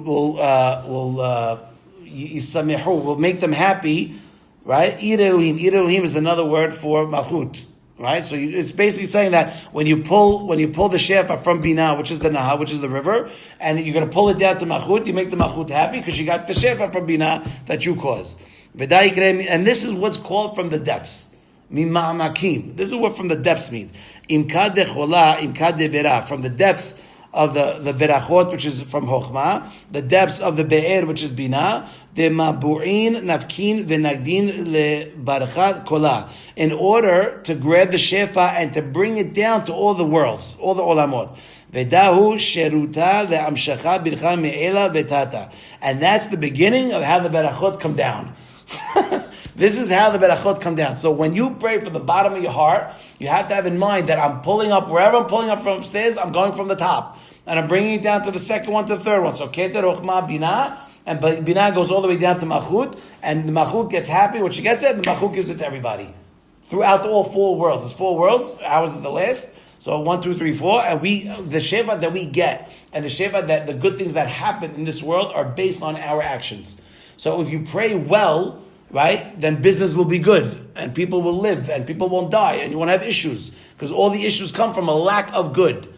make them happy, right? Ir Elohim. Ir Elohim is another word for Malchut. Right, so it's basically saying that when you pull the shefa from Binah, which is the Nahar, which is the river, and you're going to pull it down to Malchut, you make the Malchut happy because you got the shefa from Binah that you caused. And this is what's called from the depths. Mima'amakim. This is what from the depths means. Imkad de chola, imkad de berah. From the depths of the berachot, which is from Chokhmah, the depths of the be'er, which is Binah, de mabu'in, nafkin, v'nagdin lebarachat kola, in order to grab the shefa and to bring it down to all the worlds, all the olamot. V'dahu sheruta le'amshacha bircha me'ela v'tata. And that's the beginning of how the berachot come down. This is how the berachot come down. So when you pray from the bottom of your heart, you have to have in mind that I'm pulling up, wherever I'm pulling up from upstairs, I'm going from the top. And I'm bringing it down to the second one, to the third one. So Keter, Chokhmah, Binah, and Binah goes all the way down to Malchut, and the Malchut gets happy when she gets it, and the Malchut gives it to everybody. Throughout all 4 worlds. There's 4 worlds, ours is the last. So 1, 2, 3, 4, and the Sheva that we get, and the Sheva that the good things that happen in this world are based on our actions. So if you pray well, right, then business will be good, and people will live, and people won't die, and you won't have issues, because all the issues come from a lack of good.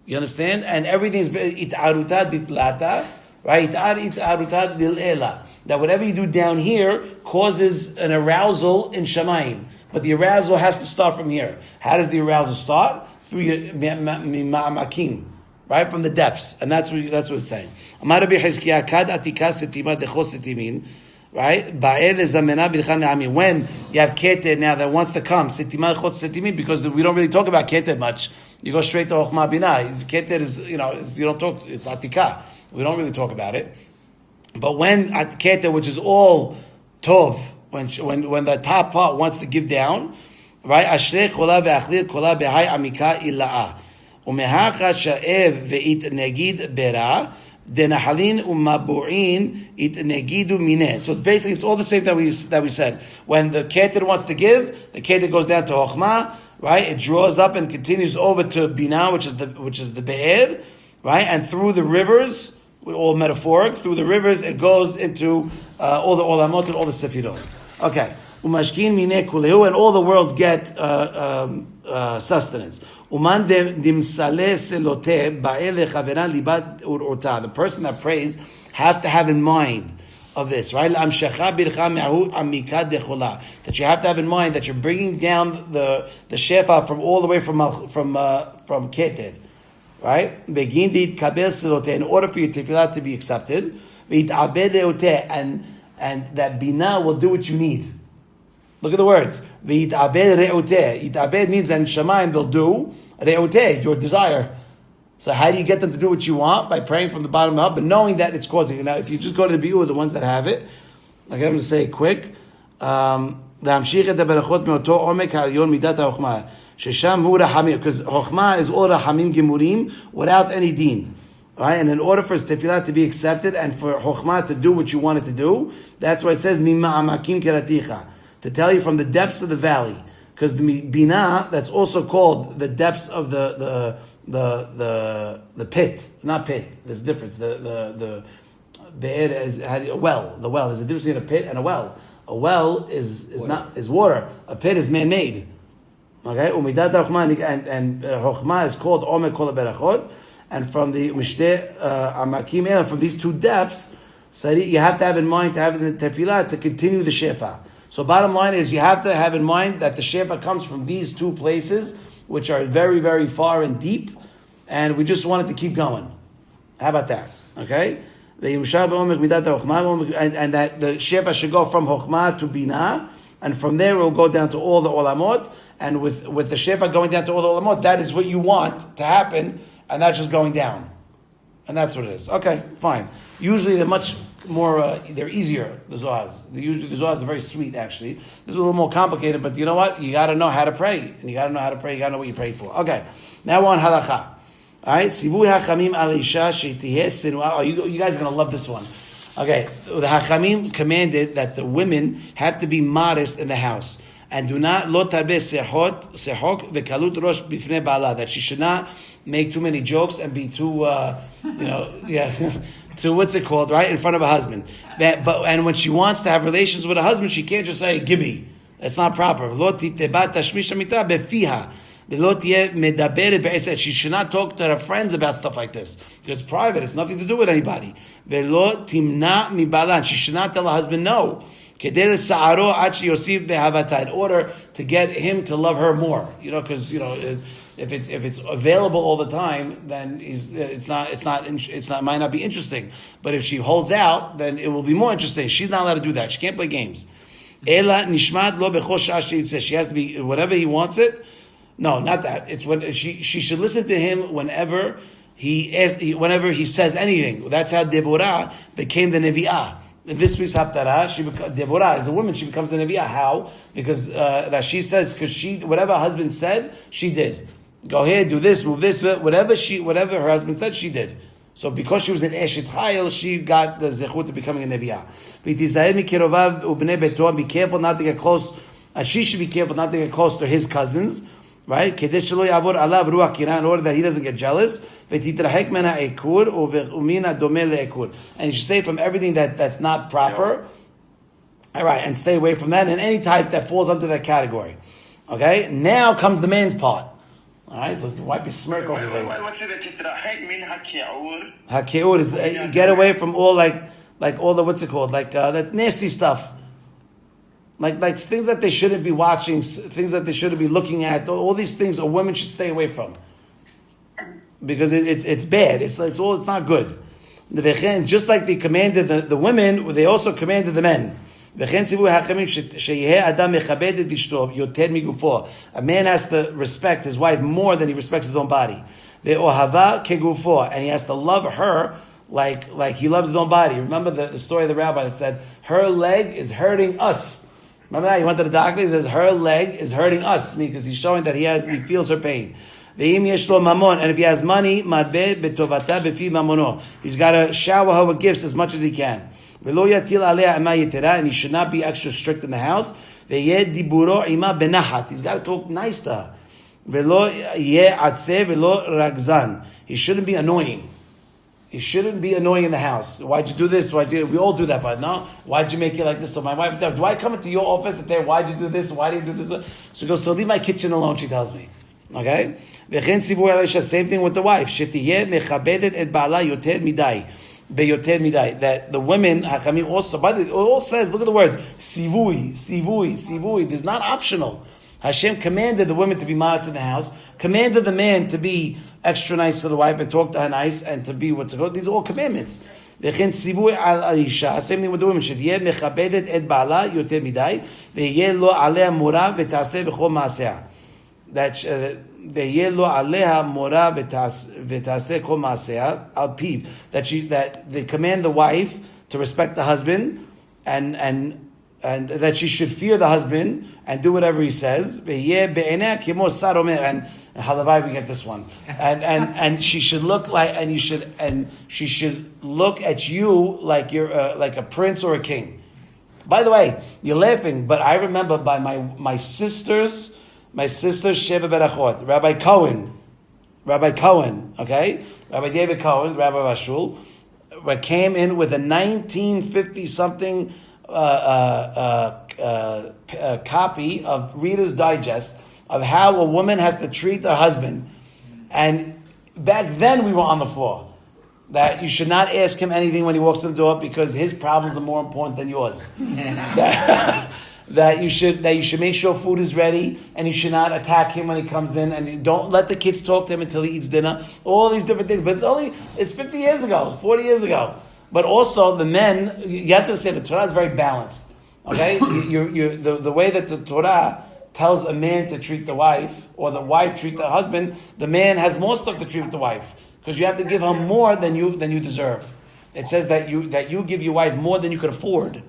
You understand? And everything is it'aruta ditlata, right? It'aruta dil'ela. That whatever you do down here causes an arousal in Shamayim. But the arousal has to start from here. How does the arousal start? Through your ma'amakim, right? From the depths. And that's what it's saying. Amar Rabbi Chizkiah, kad atika setima dechos setimin. Right? When you have Keter now that wants to come, because we don't really talk about Keter much. You go straight to Chokhmah Binah. Keter is, you don't talk, it's Atika. We don't really talk about it. But when at Keter, which is all Tov, when the top part wants to give down, right? Ashrei kola ve'achlir kola behai amika ila'a. Umehacha sha'ev ve'it negid bera. Denahalin umabu'in it negidu mineh. So basically, it's all the same that we said. When the Keter wants to give, the Keter goes down to Chokhmah, right? It draws up and continues over to Binah, which is the Be'er, right? And through the rivers, all metaphoric, through the rivers, it goes into all the olamot and all the sefirot. Okay. Umashkin mineh kulehu, and all the worlds get sustenance. Uman dimsale selote ba'ele chavera libat urota. The person that prays have to have in mind of this, right? That you have to have in mind that you're bringing down the shefa from all the way from Keter, right? Begin kabel selote, in order for your tefillah to be accepted, and that Binah will do what you need. Look at the words. V'yit'abed re'uteh. Yit'abed means that in Shamayim they'll do re'uteh, your desire. So how do you get them to do what you want? By praying from the bottom up, but knowing that it's causing it. Now, if you just go to the bi'ur, the ones that have it, I'm going to say it quick. להמשיך את הברכות מאותו עומק העליון מידת החוכמה. ששם הוא רחמים. Because חוכמה is all רחמים gemurim without any deen. Right? And in order for tefillah to be accepted and for chokhmah to do what you want it to do, that's why it says mima'amakim keraticha, to tell you from the depths of the valley. Because the binah, that's also called the depths of the the pit, not pit. There's a difference. The be'er is a well. The well. There's a difference between a pit and a well. A well is water. A pit is man-made. Okay, umidat chokhmah and chokhmah is called omek kol berachot, and from the mishteh amakim and from these two depths, you have to have in mind to have in the tefillah to continue the shefa. So bottom line is you have to have in mind that the shefa comes from these two places, which are very, very far and deep, and we just wanted to keep going. How about that? Okay? And that the shefa should go from chokhmah to binah, and from there we'll go down to all the olamot. And with the shefa going down to all the olamot, that is what you want to happen, and that's just going down. And that's what it is. Okay, fine. Usually they're much more, they're easier, the Zohars. Usually the Zohars are very sweet, actually. This is a little more complicated, but you know what? You got to know how to pray. And you got to know how to pray. You got to know what you pray for. Okay, now we're on halacha. All right, Sivui hachamim al isha sheitiheh sinua. Oh, you guys are going to love this one. Okay, the hachamim commanded that the women have to be modest in the house. And do not lo tarbe sehok vekalut rosh bifnei bala, that she should not make too many jokes and be too, too what's it called, right, in front of a husband. And when she wants to have relations with a husband, she can't just say gimme. That's not proper. Lo titebat tashmish amita befiha. She should not talk to her friends about stuff like this. It's private. It's nothing to do with anybody. She should not tell her husband no. In order to get him to love her more, because if it's available all the time, then it might not be interesting. But if she holds out, then it will be more interesting. She's not allowed to do that. She can't play games. She has to be whenever he wants it. No, not that. It's when she should listen to him whenever whenever he says anything. That's how Deborah became the Nevi'ah. In this week's Haftarah, Deborah is a woman. She becomes the Nevi'ah. How? Because Rashi says whatever her husband said, she did. Go ahead, do this, move this, whatever her husband said, she did. So because she was an Eshet Chayil, she got the zechut of becoming a Nevi'ah. Be careful not to get close. She should be careful not to get close to his cousins. Right? In order that he doesn't get jealous. And you should stay from everything that's not proper. All right, and stay away from that and any type that falls under that category. Okay? Now comes the man's part. All right, so wipe your smirk over your face. What's it? Hake'ur is get away from all like all the what's it called? That nasty stuff. Like things that they shouldn't be watching, things that they shouldn't be looking at. All these things a woman should stay away from, because it's bad. It's not good. Just like they commanded the women, they also commanded the men. A man has to respect his wife more than he respects his own body, and he has to love her like he loves his own body. Remember the story of the rabbi that said her leg is hurting us. Remember that? He went to the doctor, he says, her leg is hurting us, because he's showing that he feels her pain. And if he has money, he's got to shower her with gifts as much as he can. And he should not be extra strict in the house. He's got to talk nice to her. He shouldn't be annoying. He shouldn't be annoying in the house. Why'd you do this? We all do that, but no. Why'd you make it like this? So my wife, do I come into your office and say, why'd you do this? Why did you do this? So go, so leave my kitchen alone, she tells me. Okay? Same thing with the wife. That the women, Hachamim also, by the way, it all says, look at the words, sivui. This is not optional. Hashem commanded the women to be modest in the house, commanded the man to be extra nice to the wife and talk to her nice and to be what's good. These are all commandments. Same thing with the women. That they command the wife to respect the husband and that she should fear the husband and do whatever he says. And halavai, we get this one. And she should look like, she should look at you like you're like a prince or a king. By the way, you're laughing, but I remember by my sister's Sheva Berachot, Rabbi Cohen. Rabbi Cohen, okay? Rabbi David Cohen, Rabbi Rashul, came in with a 1950-something copy of Reader's Digest of how a woman has to treat her husband. And back then we were on the floor. That you should not ask him anything when he walks in the door because his problems are more important than yours. that you should make sure food is ready, and you should not attack him when he comes in, and you don't let the kids talk to him until he eats dinner. All these different things, but it's 50 years ago, 40 years ago. But also the men, you have to say the Torah is very balanced. Okay, the way that the Torah tells a man to treat the wife, or the wife treat the husband, the man has more stuff to treat with the wife because you have to give her more than you deserve. It says that you give your wife more than you could afford,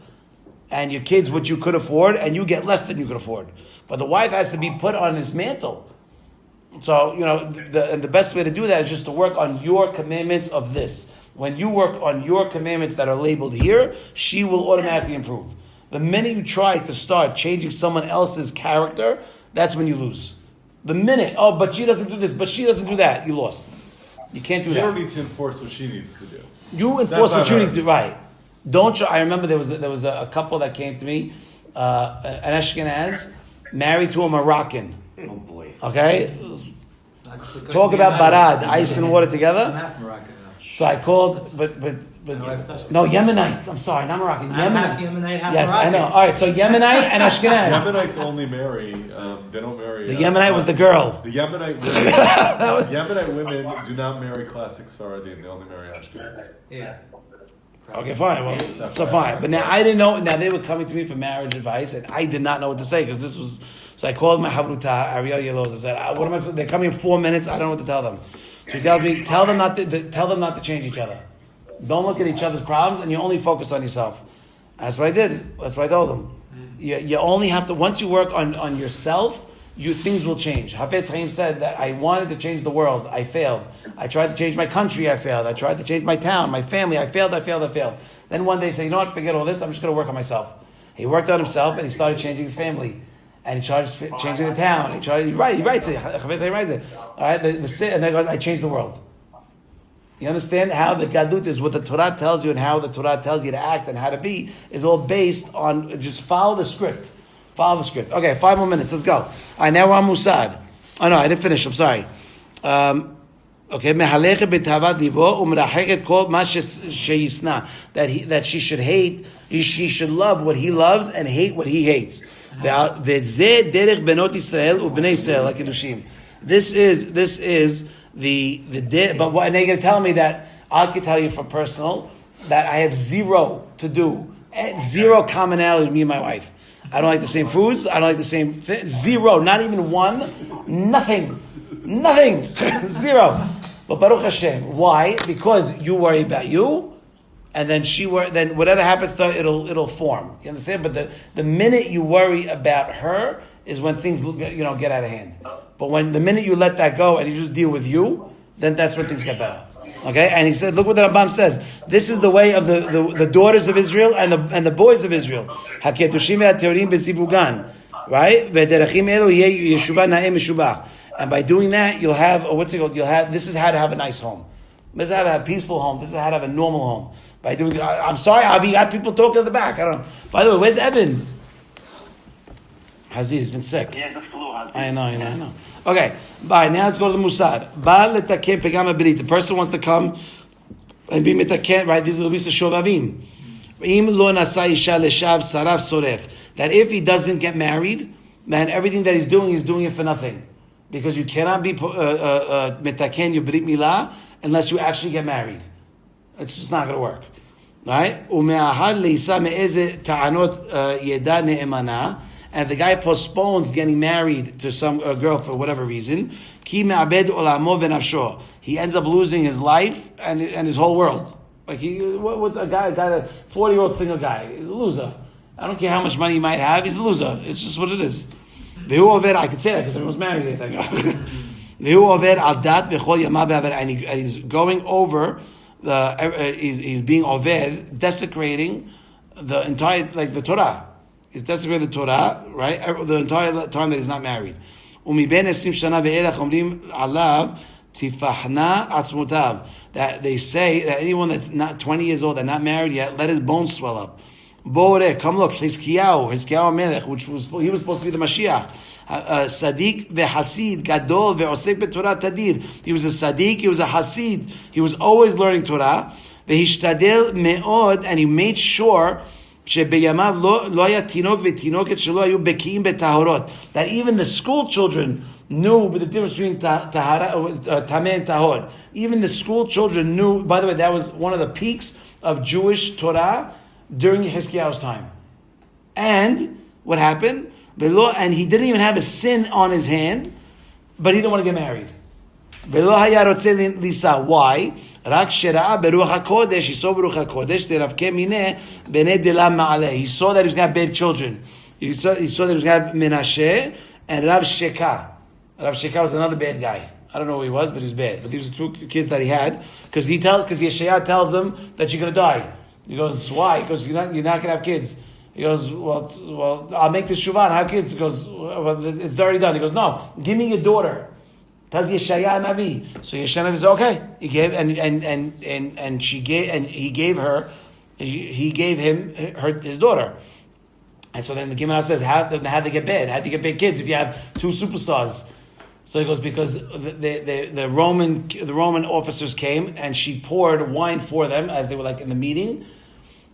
and your kids what you could afford, and you get less than you could afford. But the wife has to be put on this mantle. So, the best way to do that is just to work on your commandments of this. When you work on your commandments that are labeled here, she will automatically improve. The minute you try to start changing someone else's character, that's when you lose. The minute, but she doesn't do this, but she doesn't do that, you lost. You can't do that. You don't need to enforce what she needs to do. You enforce what you need to do, right. Don't you? I remember there was a couple that came to me, an Ashkenaz, married to a Moroccan. Oh boy. Okay? Talk about barad, ice and water together. I'm half Moroccan now. So I called, but no, Yemenite. I'm sorry, not Moroccan. I'm half Yemenite, half yes, Moroccan. I know. All right, so Yemenite and Ashkenaz. Yemenites only marry. They don't marry. The Yemenite was the girl. The Yemenite women do not marry classic Sfaradim. They only marry Ashkenaz. Yeah. Okay, fine. Well, so fine. But now I didn't know. Now they were coming to me for marriage advice, and I did not know what to say because this was. So I called my Havruta, Ariel Yelos. I said, "What am I supposed? They're coming in 4 minutes. I don't know what to tell them." So he tells me, "Tell them not to change each other. Don't look at each other's problems, and you only focus on yourself." And that's what I did. That's what I told them. You only have to. Once you work on yourself, things will change. Hafetz Chaim said that I wanted to change the world. I failed. I tried to change my country. I failed. I tried to change my town, my family. I failed. Then one day he said, you know what? Forget all this. I'm just going to work on myself. He worked on himself and he started changing his family. And he started changing the town. He writes it. Hafetz Chaim writes it. All right, and then he goes, I changed the world. You understand how the gadlut is what the Torah tells you and how the Torah tells you to act and how to be is all based on just follow the script. Follow the script. Okay, 5 more minutes. Let's go. All right, now we're on Musad. Oh no, I didn't finish. I'm sorry. Okay, that she should hate. She should love what he loves and hate what he hates. This is the but what, and they're going to tell me that I can tell you from personal that I have zero to do, zero commonality with me and my wife. I don't like the same foods. I don't like the same zero, not even one, nothing, zero. But Baruch Hashem, why? Because you worry about you, and then then whatever happens to her, it'll form. You understand? But the minute you worry about her is when things get out of hand. But when the minute you let that go and you just deal with you, then that's when things get better. Okay, and he said, look what the Rambam says. This is the way of the daughters of Israel and the boys of Israel. Haketushim ve'ateorim bezivugan, right? Ve'derachim elu yeh yeshuvah na'em meshubach. And by doing that, you'll have what's it called? This is how to have a nice home. This is how to have a peaceful home. This is how to have a normal home. By doing, I'm sorry, Avi, you got people talking in the back. I don't know. By the way, where's Evan? Hazir has been sick. He has the flu, Hazir. I know. Okay, bye. Now let's go to the Musad. The person wants to come and be mitaken, right? These are the Luisa Shovavim. That if he doesn't get married, man, everything that he's doing it for nothing. Because you cannot be mitaken, you brit milah, unless you actually get married. It's just not going to work. Right? And if the guy postpones getting married to some girl for whatever reason, he ends up losing his life and his whole world. Like what's a 40-year-old single guy? He's a loser. I don't care how much money he might have. He's a loser. It's just what it is. I could say that because I was married. And he's going over he's being oved, desecrating the entire the Torah. He's desecrating the Torah, right? The entire time that he's not married. tifahna atzmutav. That they say that anyone that's not 20 years old and not married yet, let his bones swell up. Boreh, come look, Hizkiyahu Melech, he was supposed to be the Mashiach. Sadiq veHasid, Gadol veOsek beTorah Tadir. He was a Sadiq, he was a Hasid. He was always learning Torah. Vehishtadel me'od, and he made sure שבيמיו לא היה תינוק ותינוקת שלא היו בקיאים בטהרות. That even the school children knew the difference between tameh and tahor. Even the school children knew. By the way, that was one of the peaks of Jewish Torah during Hizkiyahu's time. And what happened? And he didn't even have a sin on his hand, but he didn't want to get married. Why? רק שראה ברוח הקודש, he saw ברוח הקודש, דרבקי מיניה, בני דלה מעלה. He saw that he was going to have bad children. He saw that he was going to have Menashe and Rav Sheka. Rav Sheka was another bad guy. I don't know who he was, but he was bad. But these are two kids that he had, because Yeshaya tells him that you're going to die. He goes, why? Because you're not going to have kids. He goes, well, I'll make this shuvah and have kids. He goes, well, it's already done. He goes, no, give me your daughter. Taz Yeshaya Navi. So Yeshaya Navi said, okay. He gave him his daughter. And so then the Gemara says, how'd they get bad? How'd they get bad kids if you have two superstars? So he goes, because the Roman officers came and she poured wine for them as they were like in the meeting.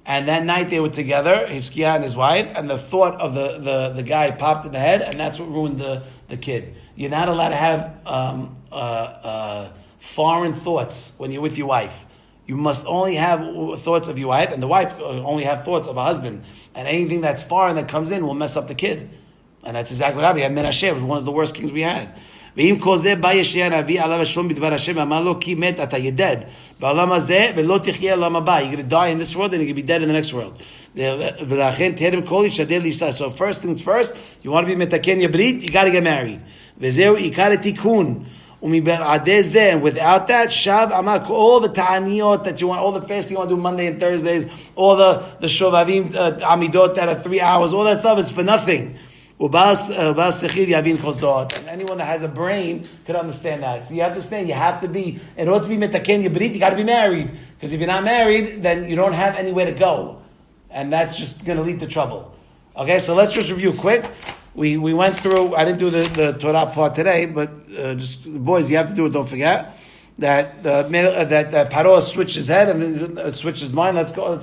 And that night they were together, Hizkiah and his wife, and the thought of the guy popped in the head, and that's what ruined the kid. You're not allowed to have foreign thoughts when you're with your wife. You must only have thoughts of your wife, and the wife only have thoughts of a husband. And anything that's foreign that comes in will mess up the kid. And that's exactly what happened. Menashe was one of the worst kings we had. ואם כל זה בא ישעיה הנביא עליו השלום בדבר השם אמר לו כי מת אתה you're dead בעולם הזה ולא תחיה לעולם הבא. You're going to die in this world and you're going to be dead in the next world. ולכן תרם כל ישתדל לישא. So first things first, you want to be מתקן יברית, you got to get married. וזהו עיקר התיקון. ומבעדי זה, and without that, שב אמר all the ta'aniyot that you want, all the fasting you want to do Monday and Thursdays, all the shovavim amidot that are 3 hours, all that stuff is for nothing. And anyone that has a brain could understand that. So you have to understand, you have to be, in order to be metaken yibrit, you got to be married. Because if you're not married, then you don't have anywhere to go. And that's just going to lead to trouble. Okay, so let's just review quick. We went through, I didn't do the Torah part today, but just, boys, you have to do it, don't forget. That Paro switched his head and switched his mind. Let's go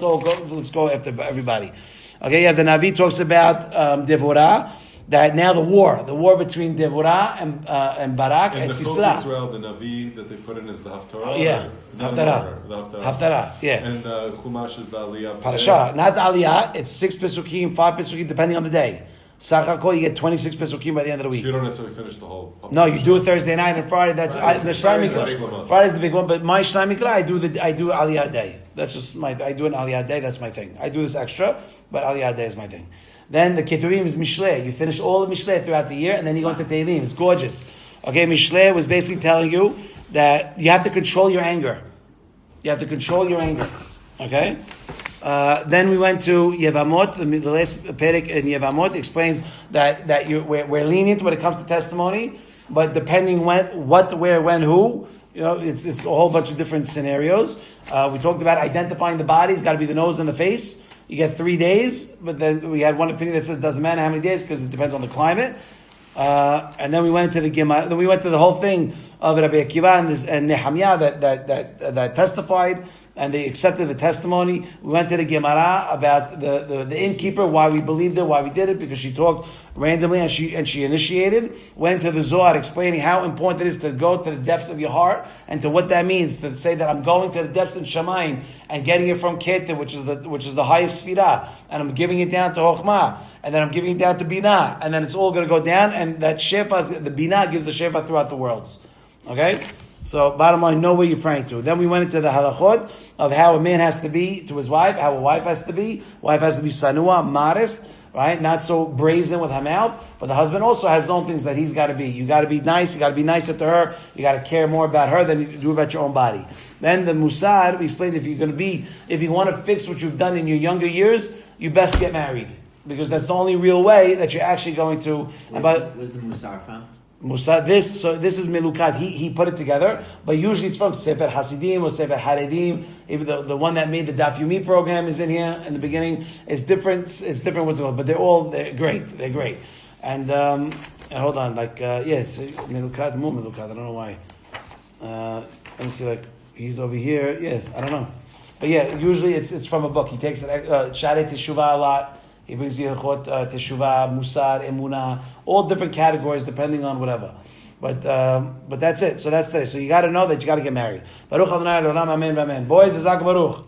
after everybody. Okay, yeah, the Navi talks about Devorah. That now the war between Devorah and Barak and Sisera. Israel, the Navi that they put in is the Haftarah. Yeah, Haftarah. Haftarah. Yeah. And Chumash is the Aliyah. Parasha, not the Aliyah. It's 6 pesukim, 5 pesukim, depending on the day. Sakkal, you get 26 pesukim by the end of the week. So you don't necessarily finish the whole. No, you do it Thursday night and Friday. That's the Shlai Mikra. Friday's the big one, but my Shlai Mikra, I do Aliyah day. That's just I do an Aliyah day. That's my thing. I do this extra, but Aliyah day is my thing. Then the Keturim is Mishleh. You finish all the Mishleh throughout the year, and then you go into Tehillim. It's gorgeous. Okay, Mishleh was basically telling you that you have to control your anger. You have to control your anger. Okay? Then we went to Yevamot. The last Perek in Yevamot explains that we're lenient when it comes to testimony, but depending what, where, when, who, it's a whole bunch of different scenarios. We talked about identifying the bodies. Got to be the nose and the face. You get 3 days, but then we had one opinion that says it doesn't matter how many days because it depends on the climate. And then we went into the Gemara. Then we went to the whole thing of Rabbi Akiva and Nehemiah that testified and they accepted the testimony. We went to the Gemara about the innkeeper, why we believed her, why we did it, because she talked randomly and she initiated. Went to the Zohar explaining how important it is to go to the depths of your heart and to what that means, to say that I'm going to the depths in Shamayim and getting it from Keter, which is the highest Sfirah, and I'm giving it down to Chokhmah, and then I'm giving it down to Binah, and then it's all going to go down, and that Shefa, the Binah gives the Shefa throughout the worlds. Okay? So, bottom line, know where you're praying to. Then we went into the halachot of how a man has to be to his wife, how a wife has to be. Wife has to be sanua, modest, right? Not so brazen with her mouth. But the husband also has his own things that he's got to be. You got to be nice. You got to be nicer to her. You got to care more about her than you do about your own body. Then the musad, we explained if you want to fix what you've done in your younger years, you best get married. Because that's the only real way that you're actually going to. Where's the musar from? Musa, this is Melukat. He put it together, but usually it's from Sefer Hasidim or Sefer Haredim. Even the one that made the Daf Yomi program is in here in the beginning. It's different what's it called, but they're great. They're great. And hold on, yes, Melukat, more Melukat. I don't know why. Let me see, he's over here. Yes, I don't know, but yeah, usually it's from a book. He takes Sharei Teshuvah a lot. He brings Yerchot, Teshuvah, Musar, Emunah, all different categories depending on whatever. But that's it. So that's today. So you got to know that you got to get married. Baruch Adonai L'olam, Amen, Amen. Boys, Zak Baruch.